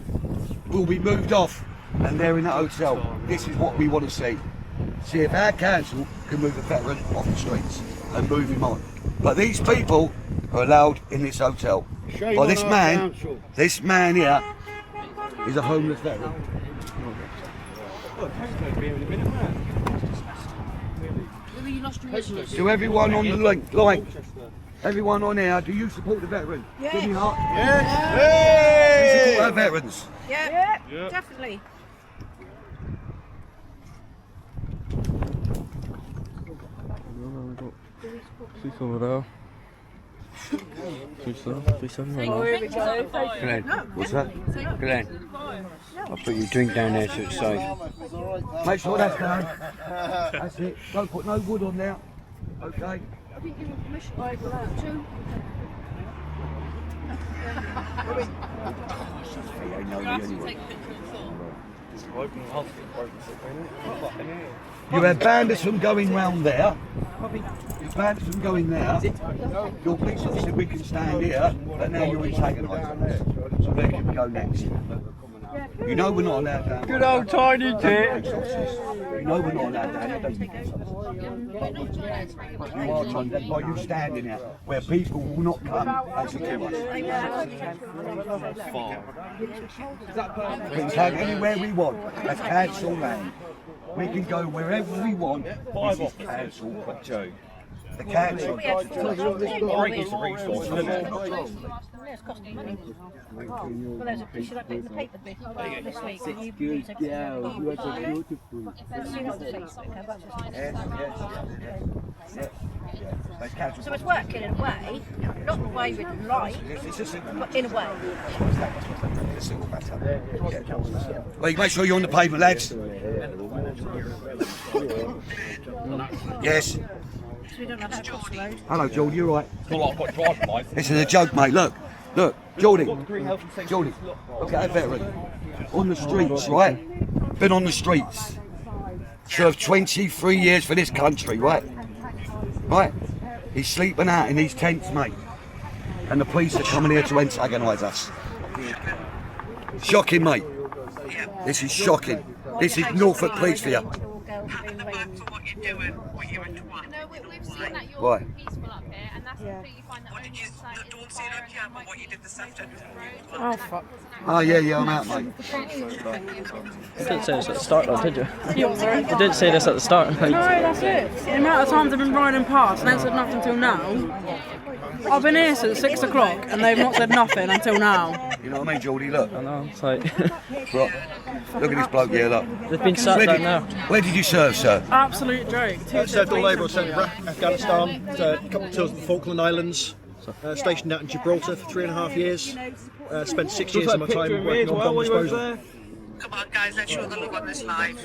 [SPEAKER 1] will be moved off and they're in the hotel. This is what we want to see. See if our council can move the veteran off the streets and move him on. But these people are allowed in this hotel. Well, this man here is a homeless veteran.
[SPEAKER 2] lost your listeners.
[SPEAKER 1] To everyone on the link, like, everyone on here, do you support the veteran?
[SPEAKER 2] Yeah.
[SPEAKER 1] Give me a heart.
[SPEAKER 2] Yeah.
[SPEAKER 1] Do you support our veterans?
[SPEAKER 2] Yeah, definitely.
[SPEAKER 6] Police over there.
[SPEAKER 7] Glenn,
[SPEAKER 1] What's that?
[SPEAKER 7] Glenn, I'll put your drink down there so it's safe.
[SPEAKER 1] Make sure that's down. That's it. Don't put no wood on there. Okay.
[SPEAKER 2] I think you were permission to go out too.
[SPEAKER 1] You have banned us from going round there. You've banned us from going there. Your police officer said we can stand here, but now you're antagonising. So where can we go next? You know we're not allowed down.
[SPEAKER 7] Good old tiny tit.
[SPEAKER 1] You know we're not allowed down. Don't you? You are trying. That's why you're standing there, where people will not come as a tourist. We can take anywhere we want. That's council land. We can go wherever we want. This is council. Joe. The council.
[SPEAKER 2] It's costing money. Well, there's a should I put in the paper this week?
[SPEAKER 7] Good girl, you are so beautiful.
[SPEAKER 2] As soon as the Facebook,
[SPEAKER 1] Yes.
[SPEAKER 2] so it's working in a way, not the way we'd like, but in a way.
[SPEAKER 1] Well, you make sure you're on the pavement, lads. Yes.
[SPEAKER 2] So we don't have to cross the road.
[SPEAKER 1] Hello, Geordie, you right? This is a joke, mate. Look, Geordie. Geordie, look at that veteran. On the streets, right? Been on the streets. Served 23 years for this country, right? Right? He's sleeping out in these tents, mate. And the police are coming here to antagonise us. Shocking, mate. This is shocking. This is Norfolk Police for you.
[SPEAKER 13] No, we've seen that you're
[SPEAKER 1] Why?
[SPEAKER 13] peaceful up here, and that's completely fine. That don't say it on camera what you did this afternoon.
[SPEAKER 2] Oh, fuck.
[SPEAKER 1] Oh, yeah, I'm out, mate.
[SPEAKER 4] You didn't say this at the start, though, did you?
[SPEAKER 14] Yeah, sorry.
[SPEAKER 4] You didn't say this at the start.
[SPEAKER 14] No, that's it. The amount of times I've been riding past and they've said nothing till now. I've been here since 6 o'clock and they've not said nothing until now.
[SPEAKER 1] You know what I mean, Geordie? Look.
[SPEAKER 4] I know, it's like...
[SPEAKER 1] Look at this bloke here, look.
[SPEAKER 4] They've been sat down now.
[SPEAKER 1] Where did you serve, sir?
[SPEAKER 14] Absolute joke.
[SPEAKER 3] Served all over. I served in Afghanistan, a couple of tours of the Falkland Islands, stationed out in Gibraltar for 3.5 years. Spent 6 years of my time working on bomb disposal.
[SPEAKER 13] Come on, guys, let's show the love on this live.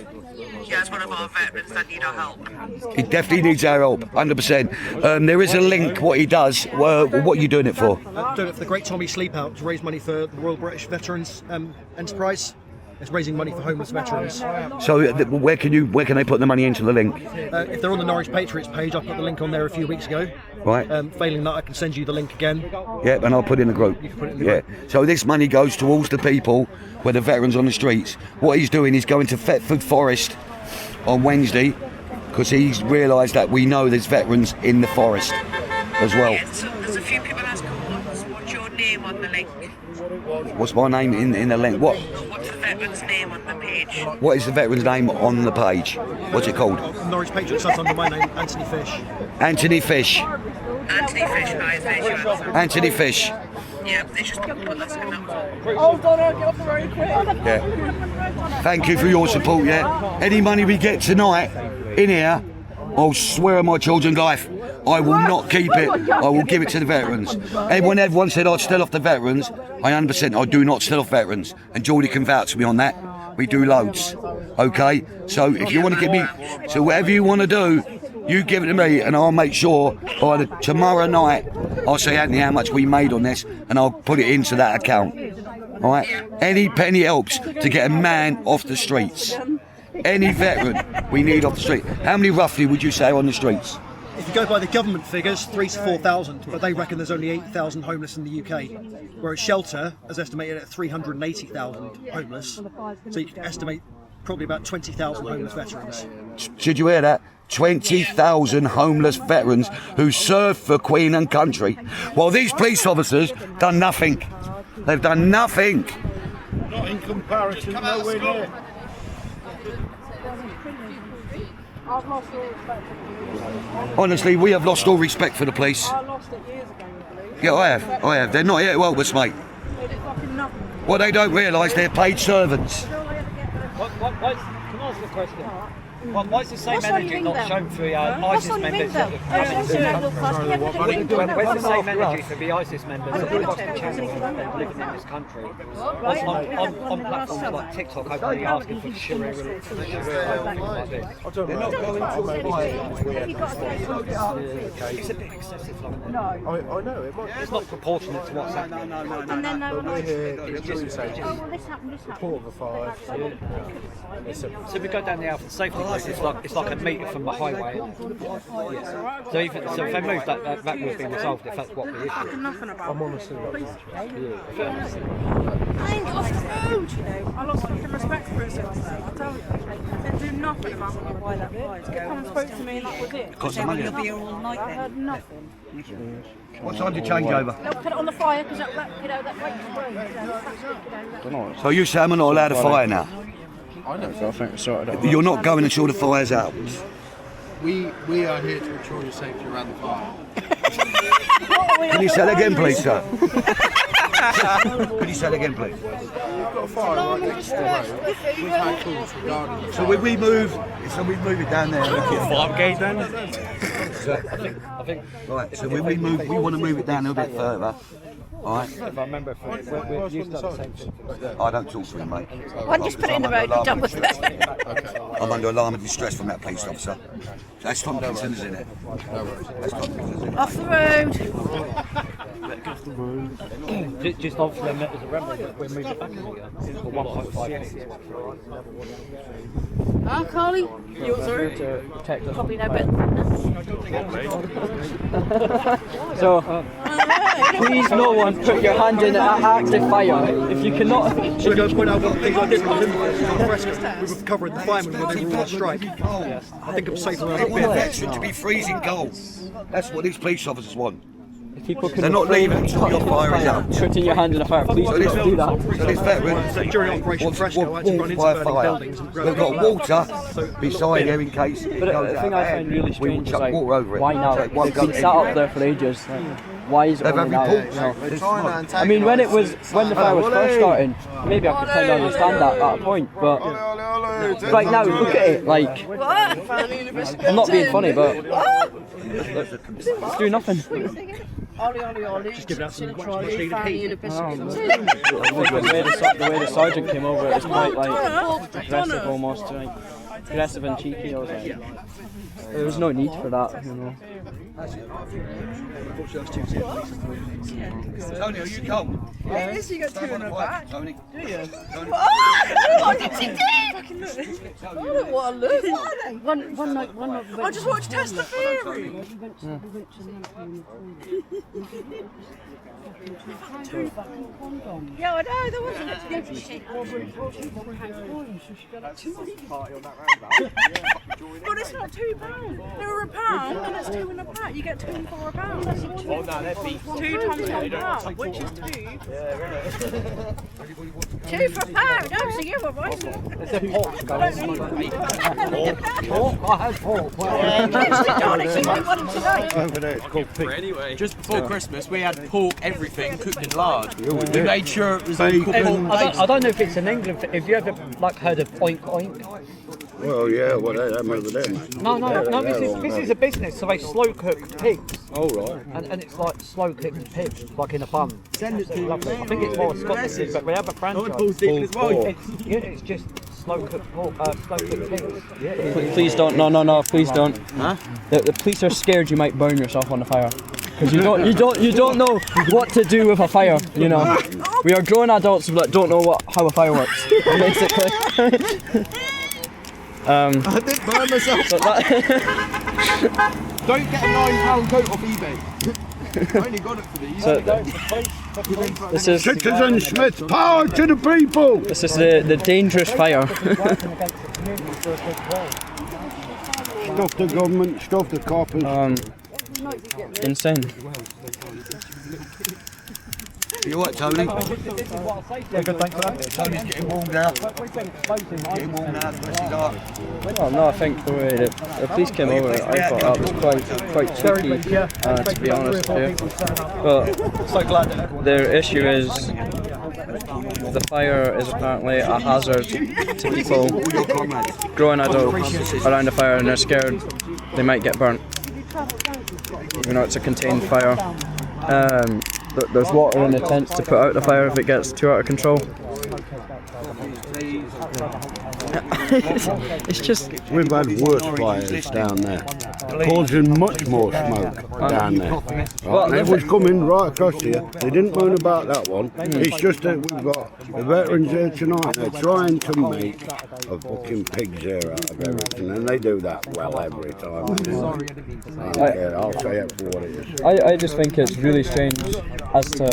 [SPEAKER 13] Here's one of our veterans that need our help.
[SPEAKER 1] He definitely needs our help, 100%. There is a link, what he does. What are you doing it for?
[SPEAKER 3] Doing it for the Great Tommy Sleep Out to raise money for the Royal British Veterans Enterprise. It's raising money for homeless veterans.
[SPEAKER 1] So where can they put the money into the link?
[SPEAKER 3] If they're on the Norwich Patriots page, I put the link on there a few weeks ago.
[SPEAKER 1] Right.
[SPEAKER 3] Failing that, I can send you the link again.
[SPEAKER 1] Yeah, and I'll put it in the group.
[SPEAKER 3] You can put it in the
[SPEAKER 1] yeah.
[SPEAKER 3] group.
[SPEAKER 1] So this money goes towards the people where the veterans on the streets. What he's doing is going to Thetford Forest on Wednesday because he's realised that we know there's veterans in the forest as well.
[SPEAKER 13] Yeah, so there's a few people asking what's your name on the link?
[SPEAKER 1] What's my name in the link? What?
[SPEAKER 13] What's the veteran's name on the page?
[SPEAKER 1] What is the veteran's name on the page? What's it called?
[SPEAKER 3] Norwich Patriots, that's under my name, Anthony Fish.
[SPEAKER 1] Anthony Fish.
[SPEAKER 13] Anthony Fish, guys, there's your answer.
[SPEAKER 1] Anthony Fish.
[SPEAKER 13] Yeah, they just put us in that.
[SPEAKER 14] Hold on, I'll get off very quick.
[SPEAKER 1] Yeah. Thank you for your support, yeah. Any money we get tonight in here, I'll swear on my children's life, I will not keep it. I will give it to the veterans. Everyone said I'd steal off the veterans. I 100%, I do not steal off veterans. And Geordie can vouch for me on that. We do loads. Okay? So if you want to give me, so whatever you want to do, you give it to me and I'll make sure by tomorrow night, I'll say, Anthony, how much we made on this and I'll put it into that account. All right? Any penny helps to get a man off the streets. Any veteran we need off the street. How many roughly would you say are on the streets?
[SPEAKER 3] If you go by the government figures, 3,000 to 4,000, but they reckon there's only 8,000 homeless in the UK, whereas Shelter is estimated at 380,000 homeless, so you can estimate probably about 20,000 homeless veterans.
[SPEAKER 1] Should you hear that? 20,000 homeless veterans who served for Queen and country, while these police officers done nothing. They've done nothing.
[SPEAKER 5] Not in comparison, nowhere near.
[SPEAKER 14] I've lost all respect for the police.
[SPEAKER 1] Honestly, we have lost all respect for the police.
[SPEAKER 14] I lost it years ago with the police.
[SPEAKER 1] Yeah, I have. I have. They're not here to help us, mate.
[SPEAKER 14] They did fucking nothing.
[SPEAKER 1] What they don't realise, they're paid servants.
[SPEAKER 7] Can I ask a question? Why is the same
[SPEAKER 14] What's on
[SPEAKER 7] energy
[SPEAKER 14] your
[SPEAKER 7] not
[SPEAKER 14] ring
[SPEAKER 7] shown for
[SPEAKER 14] What's
[SPEAKER 7] ISIS
[SPEAKER 14] on your
[SPEAKER 7] members?
[SPEAKER 14] ring bell? Where's
[SPEAKER 7] Where's the same energy for the ISIS members that we've got channels living in this country? On platforms like TikTok, openly asking for Sharia like this.
[SPEAKER 11] They're not going
[SPEAKER 7] It's a bit excessive, like that.
[SPEAKER 14] No.
[SPEAKER 11] I know, it might.
[SPEAKER 7] It's not proportionate to what's happening.
[SPEAKER 14] And then they were like,
[SPEAKER 7] It's just
[SPEAKER 14] oh, well, this happened.
[SPEAKER 11] Report of a fire.
[SPEAKER 7] So if we go down the health and safety road, it's like a metre from the highway. Yeah. So if they move, that would be resolved if that's what the issue is.
[SPEAKER 14] Nothing about
[SPEAKER 11] I'm honestly not.
[SPEAKER 14] I ain't got off the road, you know. I lost fucking respect for it since then. I tell you. They do nothing about why that fire's going. They come and spoke to me and that was it.
[SPEAKER 1] Cost of money.
[SPEAKER 14] You'll be here all night then. I heard nothing.
[SPEAKER 1] What time did you change over?
[SPEAKER 14] They'll put it on the fire because that weight spray.
[SPEAKER 1] So you say I'm not allowed a fire now?
[SPEAKER 11] I know.
[SPEAKER 4] So I think we sorted it.
[SPEAKER 1] You're not going until the fire's out.
[SPEAKER 11] We are here to ensure your safety around the fire.
[SPEAKER 1] Can you say that again, please, sir? Can you say that again, please?
[SPEAKER 11] We've got a fire right next to the road. We've had calls regarding the
[SPEAKER 1] So we move it down there.
[SPEAKER 7] Fire gate then?
[SPEAKER 1] I think. Right. So we want to move it down a little bit further. All right.
[SPEAKER 7] If I remember, we're used to the same thing.
[SPEAKER 1] I don't talk to him, mate.
[SPEAKER 14] Why don't you just put it in the road and done with it?
[SPEAKER 1] I'm under alarm of distress from that police officer. That's Tom Dixon, isn't it? That's Tom Dixon.
[SPEAKER 14] Off the road.
[SPEAKER 7] Just offer them as a remedy that we're moving back again for 1.5
[SPEAKER 14] Ah, Carly? You want to probably know better than that.
[SPEAKER 4] So, please no one put your hand in an active fire. If you cannot...
[SPEAKER 3] Should I go point out what things I did with we were covering the firemen when they were all on strike? I think I'm safe around
[SPEAKER 1] They
[SPEAKER 3] the
[SPEAKER 1] want a
[SPEAKER 3] bit.
[SPEAKER 1] veteran to be freezing cold. That's what these police officers want.
[SPEAKER 4] People can
[SPEAKER 1] They're not leaving until your fire is out.
[SPEAKER 4] Putting your hand in a fire, please
[SPEAKER 1] So
[SPEAKER 4] don't do that.
[SPEAKER 1] this veteran
[SPEAKER 3] During Operation Fresco, I had to run into
[SPEAKER 1] by
[SPEAKER 3] burning
[SPEAKER 1] fire.
[SPEAKER 3] buildings and
[SPEAKER 1] We've got water beside here in case it
[SPEAKER 4] But
[SPEAKER 1] goes
[SPEAKER 4] the
[SPEAKER 1] out
[SPEAKER 4] thing
[SPEAKER 1] of
[SPEAKER 4] I
[SPEAKER 1] hand.
[SPEAKER 4] find really
[SPEAKER 1] We will
[SPEAKER 4] strange is
[SPEAKER 1] chuck
[SPEAKER 4] like,
[SPEAKER 1] water over it.
[SPEAKER 4] why now?
[SPEAKER 1] So it won't
[SPEAKER 4] It's
[SPEAKER 1] go
[SPEAKER 4] been sat up
[SPEAKER 1] anywhere.
[SPEAKER 4] there for ages. Like, why is it
[SPEAKER 1] They've
[SPEAKER 4] only
[SPEAKER 1] had
[SPEAKER 4] now?
[SPEAKER 1] reports.
[SPEAKER 4] You know?
[SPEAKER 11] They're trying to
[SPEAKER 4] I mean, when the fire was first starting, maybe I could kind of understand that at a point, but right now, look at it, like, I'm not being funny, but it's doing nothing.
[SPEAKER 3] Just giving out some much needed heat.
[SPEAKER 4] The way the sergeant came over, it was quite like aggressive almost, like aggressive and cheeky. I was like, there was no need for that, you know.
[SPEAKER 1] Tony, are you cold?
[SPEAKER 14] At least you got two in the back.
[SPEAKER 1] Tony.
[SPEAKER 14] Do you? What did she do? I don't want to look. One night. I just watched Test the Theory. Yeah, I know, there wasn't a But it's not £2. They were £1 and it's two in a pack. You get two for £1.
[SPEAKER 7] Oh no, they're beef.
[SPEAKER 14] 2 times £1, which is 2. 2 for £1. No, so you're right.
[SPEAKER 7] It's a pork, guys. Pork? I had pork.
[SPEAKER 11] Over there, it's called pig.
[SPEAKER 12] Anyway, just before Christmas, we had pork, everything cooked in lard. We made sure it was cooked
[SPEAKER 7] I don't know if it's in England. If you ever like heard of oink oink.
[SPEAKER 11] Well, yeah, well, I'm over there.
[SPEAKER 7] No. This is a business. So they slow cook pigs.
[SPEAKER 11] Oh, right.
[SPEAKER 7] And it's like slow cooked pigs, like in a bun. Send it to lovely. I think it's more Scotland, but we have a franchise. It's just slow cooked pork, slow cooked pigs.
[SPEAKER 4] Please don't. No. Please don't. Huh? The police are scared you might burn yourself on the fire. Because you don't know what to do with a fire. You know, we are grown adults that don't know how a fire works. Basically.
[SPEAKER 11] I did burn myself. Don't get a £9 coat off eBay. I only got it for these.
[SPEAKER 4] This is
[SPEAKER 11] Citizen Smith, power to the people.
[SPEAKER 4] This is the dangerous fire.
[SPEAKER 11] Stuff the government, stuff the coppers.
[SPEAKER 4] Insane.
[SPEAKER 1] You what, Tony?
[SPEAKER 3] Yeah, good, thanks for that.
[SPEAKER 1] Tony's getting warm now. Getting warm now, bless his heart.
[SPEAKER 4] Well, no, I think the way that the police came over, I thought that was quite tricky, to be honest with you. But
[SPEAKER 3] So glad that
[SPEAKER 4] their issue is the fire is apparently a hazard to people growing adults around the fire, and they're scared they might get burnt. You know, it's a contained fire. There's water in the tents to put out the fire if it gets too out of control. It's just...
[SPEAKER 15] We've had worse fires down there, causing much more smoke down there. Right? And it was coming right across here. They didn't moan about that one. It's just that we've got the veterans here tonight. They're trying to make a fucking pig's ear out of everything, and they do that well every time. I'll say it for what it is.
[SPEAKER 4] I just think it's really strange as to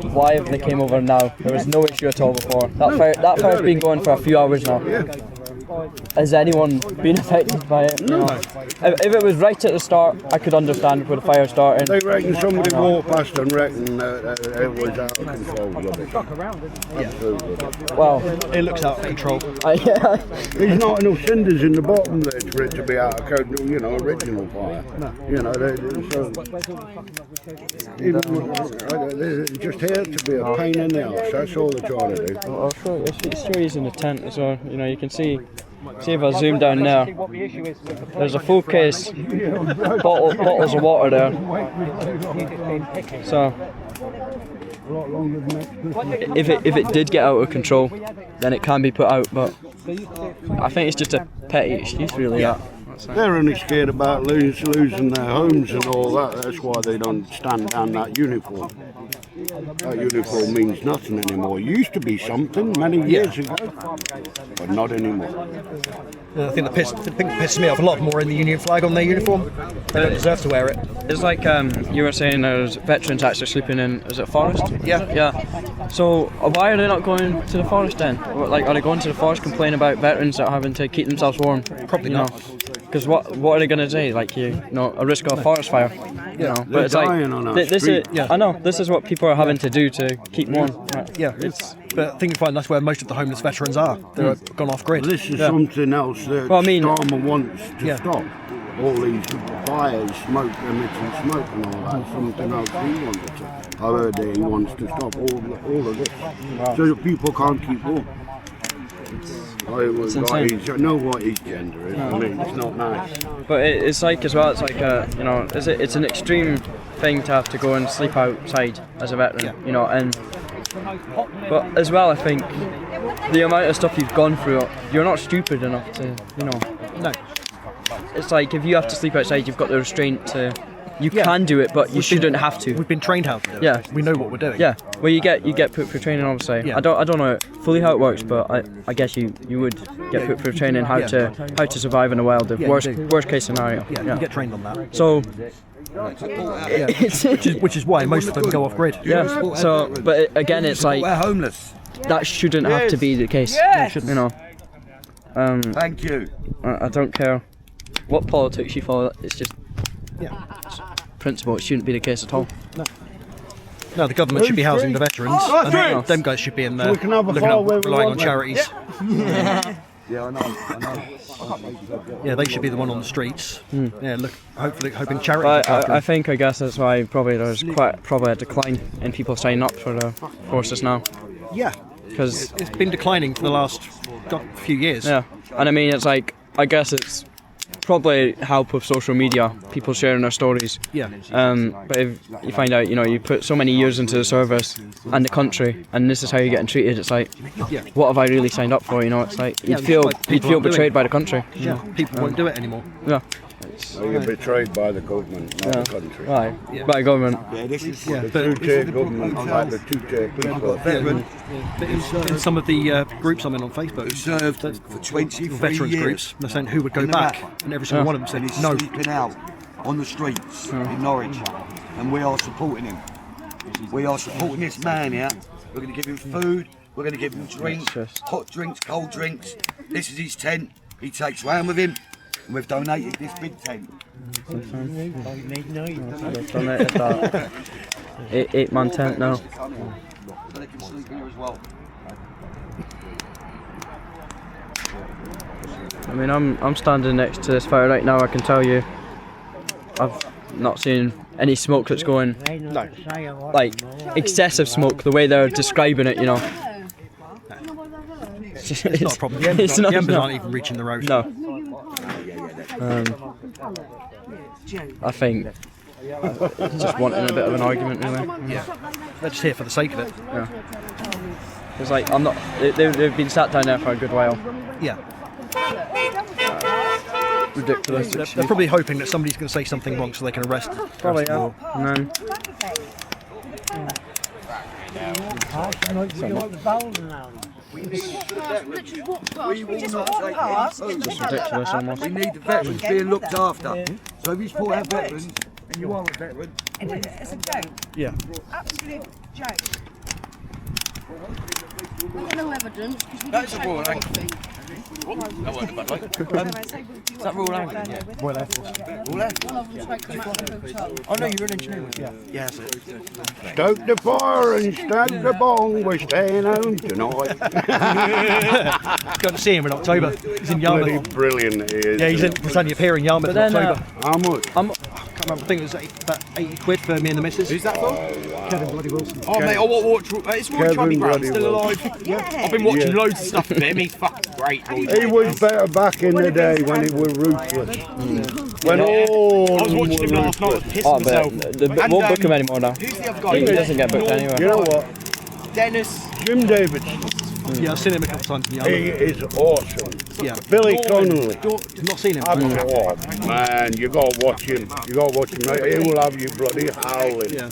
[SPEAKER 4] why they came over now. There was no issue at all before. That fire's been going for a few hours now. Has anyone been affected by it?
[SPEAKER 15] No.
[SPEAKER 4] If it was right at the start, I could understand with the fire starting.
[SPEAKER 15] They reckon somebody walked past and reckoned it was out of control. Rubbish.
[SPEAKER 4] Well,
[SPEAKER 3] it looks out of control.
[SPEAKER 4] Yeah.
[SPEAKER 15] There's not enough cinders in the bottom there for it to be out of control, you know, original fire. No. You know, just here to be a pain in the arse. That's all they're trying to do.
[SPEAKER 4] I'll show you in the tent as well. You know, you can see if I zoom down now, there's a full case, bottles of water there. So, if it did get out of control, then it can be put out, but I think it's just a petty excuse really.
[SPEAKER 15] Yeah. They're only scared about losing their homes and all that. That's why they don't stand down that uniform. That uniform means nothing anymore. It used to be something many years ago, but not anymore.
[SPEAKER 3] The thing that pisses me off, a lot of them are in the Union flag on their uniform. They don't deserve to wear it.
[SPEAKER 4] It's like you were saying, there's veterans actually sleeping in, is it forest?
[SPEAKER 3] Yeah.
[SPEAKER 4] Yeah. So why are they not going to the forest then? Like, are they going to the forest complaining about veterans that are having to keep themselves warm?
[SPEAKER 3] Probably not.
[SPEAKER 4] Because what are they going to say? Like, a risk of a forest fire. You know, but it's like I know this is what people are having to do to keep warm. Right.
[SPEAKER 3] Yeah, but I think you find that's where most of the homeless veterans are. They're gone off grid.
[SPEAKER 15] This is something else that Starmer wants to stop. All these fires, smoke, emitting smoke and all that. Something else he wanted to. I heard that he wants to stop all of this, so that people can't keep warm. I know what his gender is. I mean, it's not nice.
[SPEAKER 4] But it's like as well. It's like it's an extreme thing to have to go and sleep outside as a veteran. You know, but as well, I think the amount of stuff you've gone through, you're not stupid enough to,
[SPEAKER 3] No.
[SPEAKER 4] It's like if you have to sleep outside, you've got the restraint to. You can do it, but you shouldn't have to.
[SPEAKER 3] We've been trained how to do it.
[SPEAKER 4] Yeah,
[SPEAKER 3] we know what we're doing.
[SPEAKER 4] Yeah, well, you get put through training, obviously. Yeah. I don't know fully how it works, but I guess you would get put through training how to survive in the wild. The worst case scenario.
[SPEAKER 3] Yeah, you get trained on that.
[SPEAKER 4] So.
[SPEAKER 3] Which is why most of them go off grid.
[SPEAKER 4] Yeah. So, but again, it's like
[SPEAKER 1] we're homeless.
[SPEAKER 4] That shouldn't have to be the case.
[SPEAKER 1] Yes.
[SPEAKER 4] You know.
[SPEAKER 1] Thank you.
[SPEAKER 4] I don't care what politics you follow. It's just principle. It shouldn't be the case at all.
[SPEAKER 3] No, the government should be housing the veterans. And them guys should be in there relying on charities.
[SPEAKER 1] Yeah, I know.
[SPEAKER 3] Yeah, they should be the one on the streets. Yeah, hoping charities.
[SPEAKER 4] I guess that's why there's probably a decline in people signing up for the forces now.
[SPEAKER 3] Yeah, because it's been declining for the last few years.
[SPEAKER 4] Yeah, and I mean it's like I guess it's probably help with social media, people sharing their stories.
[SPEAKER 3] Yeah.
[SPEAKER 4] But if you find out, you put so many years into the service and the country, and this is how you're getting treated, it's like, what have I really signed up for? It's like you'd feel betrayed by the country.
[SPEAKER 3] Yeah. People won't do it anymore.
[SPEAKER 4] Yeah.
[SPEAKER 15] You're betrayed by the government, not the country.
[SPEAKER 4] Right. By government.
[SPEAKER 15] Yeah, this is the two-tier government, like the two-tier people.
[SPEAKER 3] In some of the groups I'm in on Facebook,
[SPEAKER 1] who served for 23
[SPEAKER 3] veterans
[SPEAKER 1] years.
[SPEAKER 3] Groups, they're saying who would go back, and every single one of them said
[SPEAKER 1] and he's
[SPEAKER 3] no.
[SPEAKER 1] sleeping out on the streets in Norwich, and we are supporting him. We are supporting this man here. We're going to give him food. We're going to give him drinks, hot drinks, cold drinks. This is his tent. He takes round with him. And we've donated this big tent.
[SPEAKER 4] We've donated that 8-man tent now.
[SPEAKER 1] So they can sleep here as well.
[SPEAKER 4] I mean, I'm standing next to this fire right now. I can tell you, I've not seen any smoke that's going, like excessive smoke. The way they're describing it, you know.
[SPEAKER 3] It's not a problem. The
[SPEAKER 4] It's not-
[SPEAKER 3] embers
[SPEAKER 4] no.
[SPEAKER 3] aren't even reaching the road.
[SPEAKER 4] No. I think just wanting a bit of an argument, really.
[SPEAKER 3] Yeah. They're just here for the sake of it.
[SPEAKER 4] Yeah. It's like I'm not. They've been sat down there for a good while.
[SPEAKER 3] Yeah.
[SPEAKER 4] Ridiculous.
[SPEAKER 3] They're probably hoping that somebody's going to say something wrong so they can arrest them.
[SPEAKER 4] Probably, yeah. And then
[SPEAKER 1] It's ridiculous almost. We need the veterans being looked after. So if you support our veterans, and you are a veteran,
[SPEAKER 8] It's a joke.
[SPEAKER 3] Yeah.
[SPEAKER 8] Absolute joke. We've got no evidence because we
[SPEAKER 1] That's
[SPEAKER 8] didn't
[SPEAKER 1] a raw
[SPEAKER 8] take
[SPEAKER 1] angle.
[SPEAKER 8] anything.
[SPEAKER 1] That wasn't bad, like.
[SPEAKER 8] Is that
[SPEAKER 1] raw angle? Yeah.
[SPEAKER 8] One of them spoke to Matt in the hotel.
[SPEAKER 3] Oh no, you're an engineer. Yeah.
[SPEAKER 1] Yeah,
[SPEAKER 15] Stoke the fire and stoke the bong, we're staying home tonight.
[SPEAKER 3] Got to see him in October. He's in Yarmouth.
[SPEAKER 15] Bloody brilliant he is.
[SPEAKER 3] Yeah, he's pretending to appear in Yarmouth in October.
[SPEAKER 15] How much?
[SPEAKER 3] I can't remember, I think it was about 80 quid for me and the missus.
[SPEAKER 5] Who's that for?
[SPEAKER 3] Kevin Bloody Wilson.
[SPEAKER 5] Oh mate, I watch. It's Roy
[SPEAKER 15] Kevin
[SPEAKER 5] Chubby Brown
[SPEAKER 15] Bloody
[SPEAKER 5] still
[SPEAKER 15] Wilson.
[SPEAKER 5] alive. I've been watching loads of stuff of him. He's fucking great.
[SPEAKER 15] He was better back in the day when he was ruthless. When all
[SPEAKER 5] I was watching him last night. I was pissing myself.
[SPEAKER 4] They won't book him anymore now.
[SPEAKER 5] Who's the other guy?
[SPEAKER 4] He doesn't get booked anyway.
[SPEAKER 15] You know what?
[SPEAKER 5] Dennis.
[SPEAKER 15] Jim David.
[SPEAKER 3] Yeah, I've seen him a couple of times in
[SPEAKER 15] He
[SPEAKER 3] Yarmouth.
[SPEAKER 15] is awesome.
[SPEAKER 3] Yeah.
[SPEAKER 15] Billy Connolly.
[SPEAKER 3] Not seen him.
[SPEAKER 15] Oh man, you gotta watch him. You gotta watch him. He will have you bloody howling.
[SPEAKER 3] Yeah.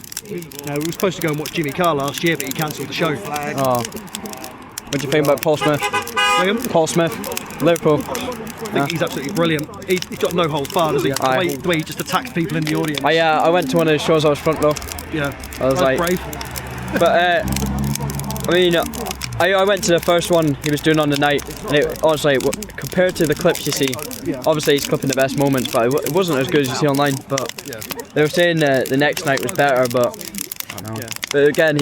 [SPEAKER 3] No, we were supposed to go and watch Jimmy Carr last year, but he cancelled the show.
[SPEAKER 4] Oh. What do you think about Paul Smith? Paul Smith, Liverpool.
[SPEAKER 3] I think he's absolutely brilliant. He's got no holds barred, does he? The way he just attacks people in the audience.
[SPEAKER 4] I went to one of his shows. I was front row.
[SPEAKER 3] Yeah.
[SPEAKER 4] I was like,
[SPEAKER 3] brave.
[SPEAKER 4] But I mean, I went to the first one he was doing on the night, and it honestly, compared to the clips you see, obviously he's clipping the best moments, but it wasn't as good as you see online. But they were saying the next night was better, but I don't know. But again,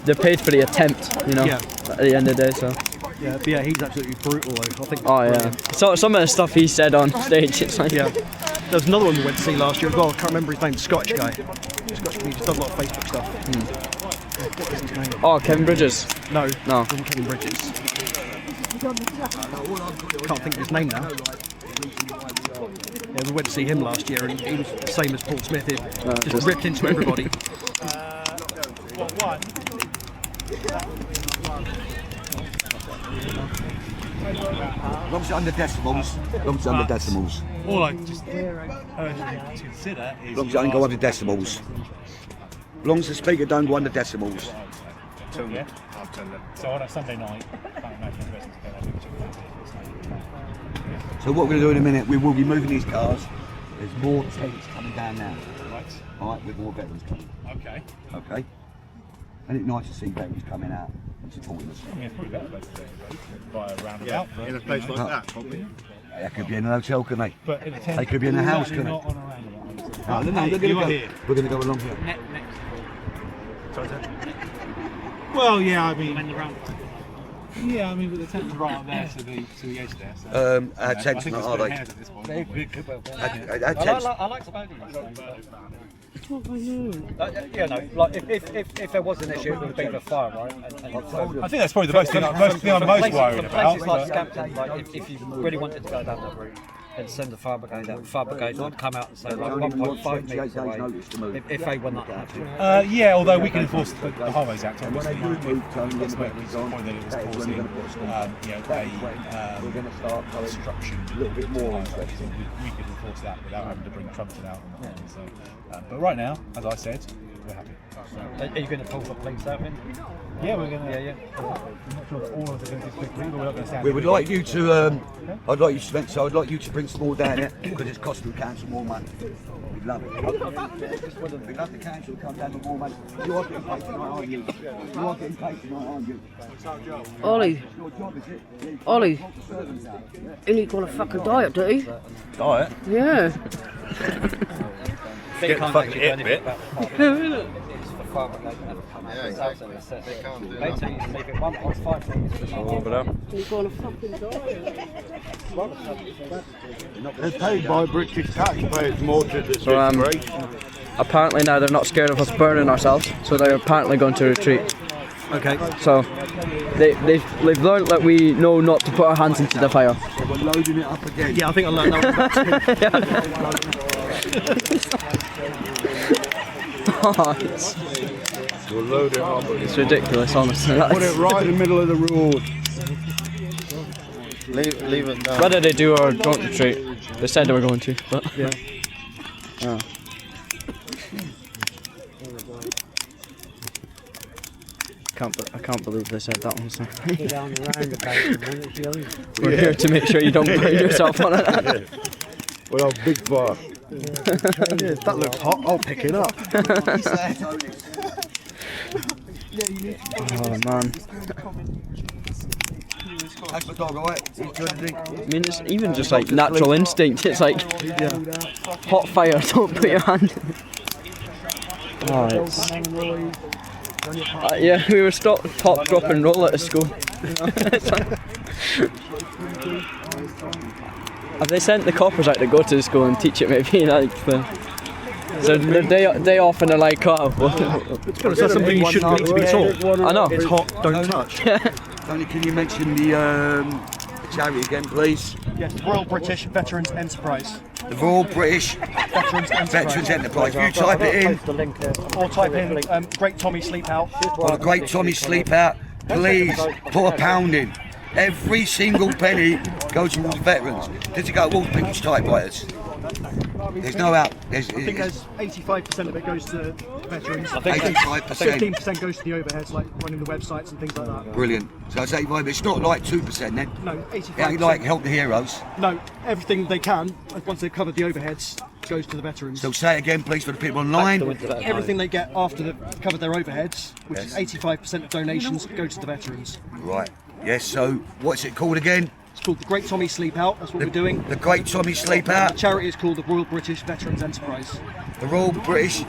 [SPEAKER 4] they're paid for the attempt, you know. At the end of the day, so.
[SPEAKER 3] Yeah, but yeah, he's absolutely brutal though. I think.
[SPEAKER 4] Oh yeah. So some of the stuff he said on stage, it's like.
[SPEAKER 3] Yeah. There was another one we went to see last year as well. I can't remember his name. Scottish guy. Scottish guy. He's done a lot of Facebook stuff. What was his name?
[SPEAKER 4] Oh, Kevin Bridges.
[SPEAKER 3] No.
[SPEAKER 4] No.
[SPEAKER 3] It wasn't Kevin Bridges. Can't think of his name now. Yeah, we went to see him last year, and he was the same as Paul Smith. He just ripped into everybody.
[SPEAKER 10] What one?
[SPEAKER 1] As long as it's under decimals. As long as it's under decimals.
[SPEAKER 10] All I just urge you to consider is.
[SPEAKER 1] As long as it don't go under decimals. As long as the speaker don't go under decimals.
[SPEAKER 10] Yeah, I've turned it. So on a Sunday night, I can't imagine the rest of
[SPEAKER 1] So what we're going to do in a minute, we will be moving these cars. There's more tents coming down now.
[SPEAKER 10] Right.
[SPEAKER 1] Alright, with more veterans coming.
[SPEAKER 10] Okay.
[SPEAKER 1] Okay. And it's nice to see veterans coming out and supporting us.
[SPEAKER 10] Yeah, it's probably better place to do by a roundabout.
[SPEAKER 5] Yeah, in a place like that, probably.
[SPEAKER 1] They could be in a hotel, couldn't they?
[SPEAKER 10] But in a tent,
[SPEAKER 1] They could be in a house, couldn't
[SPEAKER 10] not
[SPEAKER 1] they?
[SPEAKER 10] on a roundabout.
[SPEAKER 1] No, they're
[SPEAKER 10] You
[SPEAKER 1] going
[SPEAKER 10] are
[SPEAKER 1] to
[SPEAKER 10] here.
[SPEAKER 1] go. We're going to go along here.
[SPEAKER 10] Next. Well, yeah, I mean. Yeah, I mean, but the tents are right up there to the edge there. So,
[SPEAKER 1] Our tents, not are they? Our tents.
[SPEAKER 7] I like smoking. Yeah, no, like if there was an issue, it would be the fire, right?
[SPEAKER 10] I think that's probably the most thing I'm most worried about.
[SPEAKER 7] Places like Scampton, like if you really wanted to go down that route, then send the fire brigade out. The fire brigade would come out and say like 1.5 metres away if they were not happy.
[SPEAKER 10] Yeah, although we can enforce the Highways Act, obviously. That's the point that it was causing, a obstruction. A little bit more. We could enforce that without having to bring Trumpton out. But right now, as I said, we're happy.
[SPEAKER 7] Are you going to pull the police out then?
[SPEAKER 10] Yeah, we're going to.
[SPEAKER 7] Yeah.
[SPEAKER 10] I'm not sure that all of them are going to do quickly, but we're not going to stand.
[SPEAKER 1] We would like you to, I'd like you, Spencer, I'd like you to bring some more down here because it's costing the council more money. We'd love it. We'd love the council to come down with more money. You are getting paid tonight, aren't you? You are getting paid tonight, aren't you?
[SPEAKER 8] Ollie. Ollie. He got a fucking diet, did he?
[SPEAKER 1] Diet?
[SPEAKER 8] Yeah.
[SPEAKER 7] They can't actually do anything about the fire. It's the fire brigade never come
[SPEAKER 11] Yeah, exactly. They can't do
[SPEAKER 7] They tell you to leave it 1 or 5 things.
[SPEAKER 6] Over there.
[SPEAKER 8] You're going to fucking die.
[SPEAKER 15] They're paid by British taxpayers more to the
[SPEAKER 4] So,
[SPEAKER 15] situation.
[SPEAKER 4] apparently now they're not scared of us burning ourselves, so they're apparently going to retreat.
[SPEAKER 3] Okay.
[SPEAKER 4] So they've learned that we know not to put our hands into the fire.
[SPEAKER 15] So we're loading it up again.
[SPEAKER 3] Yeah, I think I learned that
[SPEAKER 15] We'll load it up again.
[SPEAKER 4] It's ridiculous, honestly.
[SPEAKER 15] Put it right in the middle of the road.
[SPEAKER 11] Leave it down.
[SPEAKER 4] Whether they do or don't retreat, they said they were going to, but
[SPEAKER 3] yeah.
[SPEAKER 4] I can't believe they said that one. So. We're here to make sure you don't burn yourself on it.
[SPEAKER 15] Well, big fire.
[SPEAKER 3] Yeah, that looks hot. I'll pick it up.
[SPEAKER 4] Oh man.
[SPEAKER 1] That's my dog, alright?
[SPEAKER 4] I mean, it's even just like natural instinct. It's like hot fire. Don't put your hand in it. Oh, it's... yeah, we were taught drop and roll at school. Have they sent the coppers out to go to the school and teach it maybe? Like so their day off and they're like, oh,
[SPEAKER 3] Is that something you shouldn't need to be taught?
[SPEAKER 4] I know.
[SPEAKER 3] It's hot, don't touch.
[SPEAKER 1] Tony, can you mention the charity again, please?
[SPEAKER 3] Yes, Royal British Veterans Enterprise.
[SPEAKER 1] The Royal British
[SPEAKER 3] Veterans
[SPEAKER 1] Enterprise. If you type it in,
[SPEAKER 3] or type in Great Tommy Sleep Out.
[SPEAKER 1] or the Great Tommy Sleep Out, please put a pound in. Every single penny goes to the veterans. Does it go to all people's typewriters? There's no out.
[SPEAKER 3] I think there's 85% of it goes to veterans.
[SPEAKER 1] I think 85%.
[SPEAKER 3] 15% goes to the overheads, like running the websites and things like that.
[SPEAKER 1] Brilliant. So I say, but it's not like 2% then.
[SPEAKER 3] No, 85%.
[SPEAKER 1] Yeah, like help the heroes.
[SPEAKER 3] No, everything they can, once they've covered the overheads, goes to the veterans.
[SPEAKER 1] So say it again, please, for the people online.
[SPEAKER 3] Everything they get after they've covered their overheads, which is 85% of donations, go to the veterans.
[SPEAKER 1] Right. Yes. So what's it called again?
[SPEAKER 3] It's called the Great Tommy Sleep Out. That's what we're doing.
[SPEAKER 1] The Great Tommy Sleep Out.
[SPEAKER 3] The charity is called the Royal British Veterans Enterprise.
[SPEAKER 1] The Royal British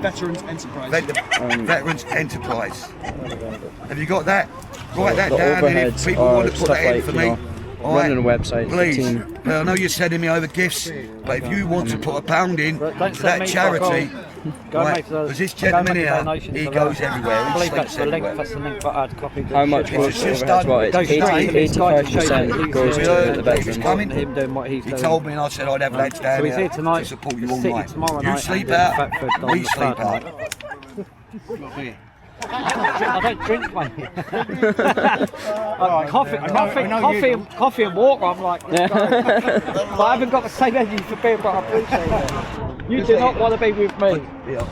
[SPEAKER 3] Veterans Enterprise.
[SPEAKER 1] Veterans Enterprise. Have you got that? Write that
[SPEAKER 4] the
[SPEAKER 1] down, and if
[SPEAKER 4] overheads
[SPEAKER 1] people
[SPEAKER 4] are
[SPEAKER 1] want to put
[SPEAKER 4] stuff
[SPEAKER 1] that in
[SPEAKER 4] like,
[SPEAKER 1] for
[SPEAKER 4] you
[SPEAKER 1] me,
[SPEAKER 4] know,
[SPEAKER 1] all right,
[SPEAKER 4] running a website,
[SPEAKER 1] please.
[SPEAKER 4] the team.
[SPEAKER 1] I know you're sending me over gifts, but if you want to put a pound in for that charity, right, because this gentleman here, he goes everywhere,
[SPEAKER 7] I
[SPEAKER 1] he
[SPEAKER 7] believe
[SPEAKER 1] sleeps
[SPEAKER 7] that's the link.
[SPEAKER 1] everywhere.
[SPEAKER 7] That's the link that I'd copied.
[SPEAKER 4] How much goes to
[SPEAKER 1] just
[SPEAKER 4] overheads? Well, it's
[SPEAKER 1] done.
[SPEAKER 4] 85% goes to the
[SPEAKER 1] He's
[SPEAKER 4] veterans.
[SPEAKER 1] coming.
[SPEAKER 7] Him doing what he's
[SPEAKER 1] He
[SPEAKER 7] doing.
[SPEAKER 1] told me, and I said I'd have lads down
[SPEAKER 7] So he's here
[SPEAKER 1] to
[SPEAKER 7] tonight.
[SPEAKER 1] support you
[SPEAKER 7] the
[SPEAKER 1] all
[SPEAKER 7] City
[SPEAKER 1] night.
[SPEAKER 7] tomorrow
[SPEAKER 1] You
[SPEAKER 7] night
[SPEAKER 1] sleep
[SPEAKER 7] and in
[SPEAKER 1] out,
[SPEAKER 7] Thetford on
[SPEAKER 1] we
[SPEAKER 7] the
[SPEAKER 1] sleep
[SPEAKER 7] third
[SPEAKER 1] out.
[SPEAKER 7] night. I don't drink, mate. Coffee and water. I'm like, but I haven't got the same energy for beer, but I appreciate it. You do not want to be with me.
[SPEAKER 1] Yeah.